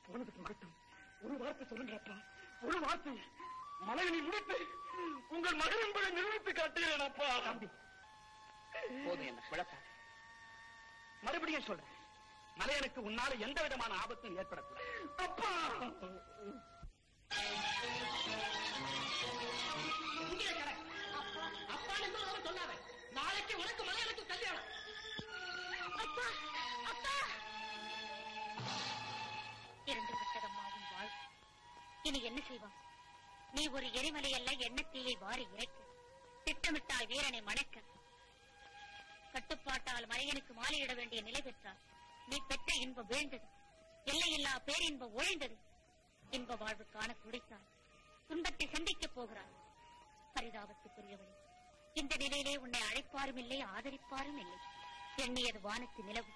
போனது போகட்டும், ஒரு வார்த்தை சொல்லுங்கப்பா, ஒரு வார்த்தை. மலையனை முடித்து உங்கள் மகன் என்பதை நிரூபித்து காட்டுகிறேனப்பா. போதும், என்ன குழப்பம். மறுபடியும் சொல்றேன், மலையனுக்கு உன்னால எந்த விதமான ஆபத்தும் ஏற்படக்கூடாது. அப்பா, சொல்லாத, நாளைக்கு உனக்கு மலையனுக்கு கல்யாணம்.
அப்பா, அப்பா, இறந்து விட்டதம்மாவும் வாழ். இனி என்ன செய்வான்? நீ ஒரு எரிமலை அல்ல, எண்ணத்தீயை வாரி இறைக்க திட்டமிட்டால் வீரனை மணக்க, கட்டுப்பாட்டால் மலையனுக்கு மாலையிட வேண்டிய நிலை பெற்றால் நீ பெற்ற இன்பம் வீழ்ந்தது, எல்லையில்லா பேரின்பம் ஒழிந்தது. இன்ப வாழ்வு காண துடித்தால் துன்பத்தை சந்திக்கப் போகிறார். பரிதாபத்துக்குரியவளே, இந்த நிலையிலே உன்னை அழைப்பாரும் இல்லை, ஆதரிப்பாரும் இல்லை. எண்ணியது வானத்து நிலவு,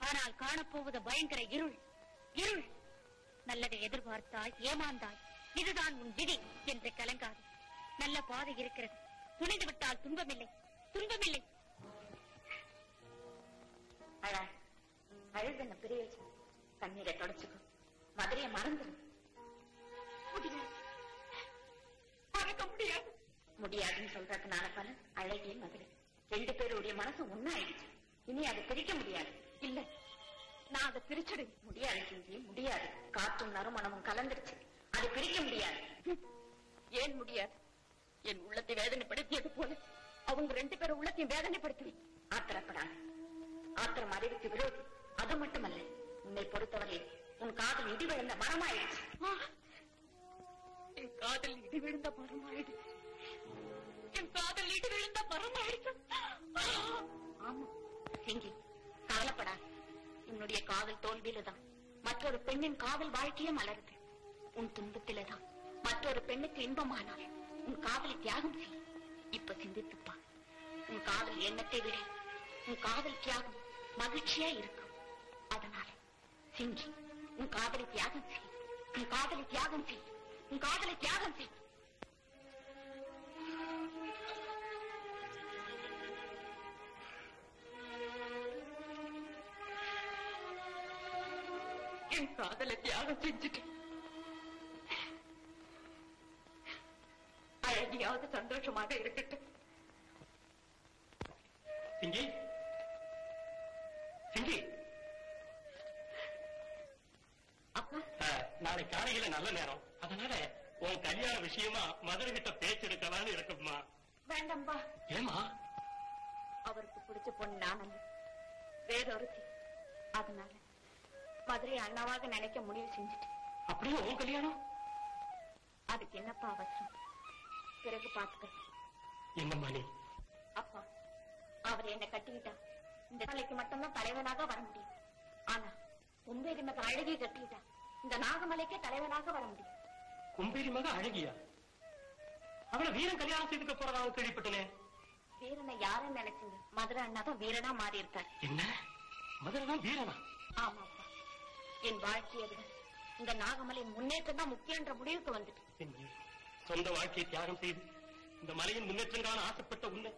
ஆனால் காணப்போவது பயங்கர இருள். இருள். நல்லதை எதிர்பார்த்தாய், ஏமாந்தாய், இதுதான் உன் விதி என்று கலங்காது. நல்ல பாதை இருக்கிறது, துணிந்து விட்டால் துன்பமில்லை, துன்பமில்லை. அழுதுன பிரிய கண்ணீரை தொடச்சுக்கும், மதுரையை மறந்துடும். முடியாது, முடியாதுன்னு சொல்றதுனால பலன் அழகிய மதுரை ரெண்டு பேருடைய மனசு ஒன்னாயிடுச்சு. இனி அதை பிரிக்க முடியாது. இல்ல, நான் அதை பிரிச்சுடு. முடியாது செஞ்சு, முடியாது. காற்றும் நறுமணமும் கலந்துருச்சு, அதை பிரிக்க முடியாது. ஏன் முடியாது? என் உள்ளத்தை வேதனைப்படுத்தியது போல அவங்க ரெண்டு பேரும் உள்ளத்தையும் வேதனைப்படுத்துவேன். ஆத்திரப்படாது. ஆத்திரம் அறிவுக்கு விரோதி. அது மட்டுமல்ல, உன்னை பொறுத்தவரை உன் காதல் இடி விழுந்த மரமாயிடுச்சு. என் காதல் இடி விழுந்த மரமாயிடுச்சு. என் காதல் இடி விழுந்த மரமாயிடுச்சு. ஆமா சிங்கி, கவலைப்படாது. உன்னுடைய காதல் தோல்வியில்தான் மற்றொரு பெண்ணின் காதல் வாழ்க்கையே மலருது. உன் துன்பத்தில்தான் மற்றொரு பெண்ணுக்கு இன்பமானால் உன் காதலை தியாகம் செய். இப்ப சிந்தித்துப்பா. உன் காதல் எண்ணத்தை விட உன் காதல் தியாகம் மகிழ்ச்சியா இருக்கும். அதனால சிங்கி, உன் காதலை தியாகம் செய். உன் காதலை தியாகம் செய். உன் காதலை தியாகம் செய். என் காதலை தியாகம் செஞ்சுட்டேன். அழகியாவது சந்தோஷமாக இருக்கட்டும்.
சிங்கி, சிங்கி,
நாளை காலையில நல்ல நேரம், அதனால உன் கல்யாண விஷயமா மதுரை கிட்ட பேச்செடுக்கலான்னு இருக்குமா.
வேண்டாம்பா.
ஏமா?
அவருக்கு பிடிச்ச பொண்ணு நானும் வேறொருத்தி, அதனால மதுரை அண்ணாவாக நினைக்க முடிவு செஞ்சுட்டேன்.
அப்படியே உன் கல்யாணம்?
அதுக்கு என்னப்பா அவசரம், பிறகு பாத்துக்க.
என்னம்மா நீ?
அப்பா, அவர் என்ன கட்டிக்கிட்டா இந்த நாளைக்கு மட்டும்தான் தலைவனாக வர முடியும். ஆனா கும்பேரி மக அழகி கட்டிக்கிட்டா இந்த நாகமலைக்கே தலைவனாக வர முடியும்.
கும்பேரி மக அழகியா? அவளை வீரன் கல்யாணம் செய்துக்க போறதாக கேள்விப்பட்டனே.
வீரனை யாருன்னு நினைச்சீங்க? மதுரை அண்ணா தான் வீரனா மாறி இருக்காரு.
என்ன மதுரை வீரனா?
ஆமாப்பா, என் வாழ்க்கையை விட இந்த நாகமலை முன்னேற்றம் தான் முக்கியன்ற முடிவுக்கு வந்துட்டு
சொந்த வாழ்க்கையை தியாகம் செய்து இந்த மலையின் முன்னேற்றங்கான ஆசைப்பட்ட உன்னை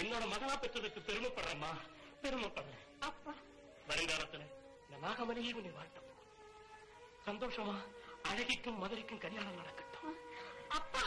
என்னோட மகனா பெற்றதுக்கு பெருமைப்படுறேம்மா, பெருமைப்படுறேன்.
அப்பா,
வருங்காலத்துல இந்த நாகமலையை உன்னை வாழ்த்த சந்தோஷமா அழகிக்கும் மதுரைக்கும் கல்யாணம் நடக்கட்டும்.
அப்பா.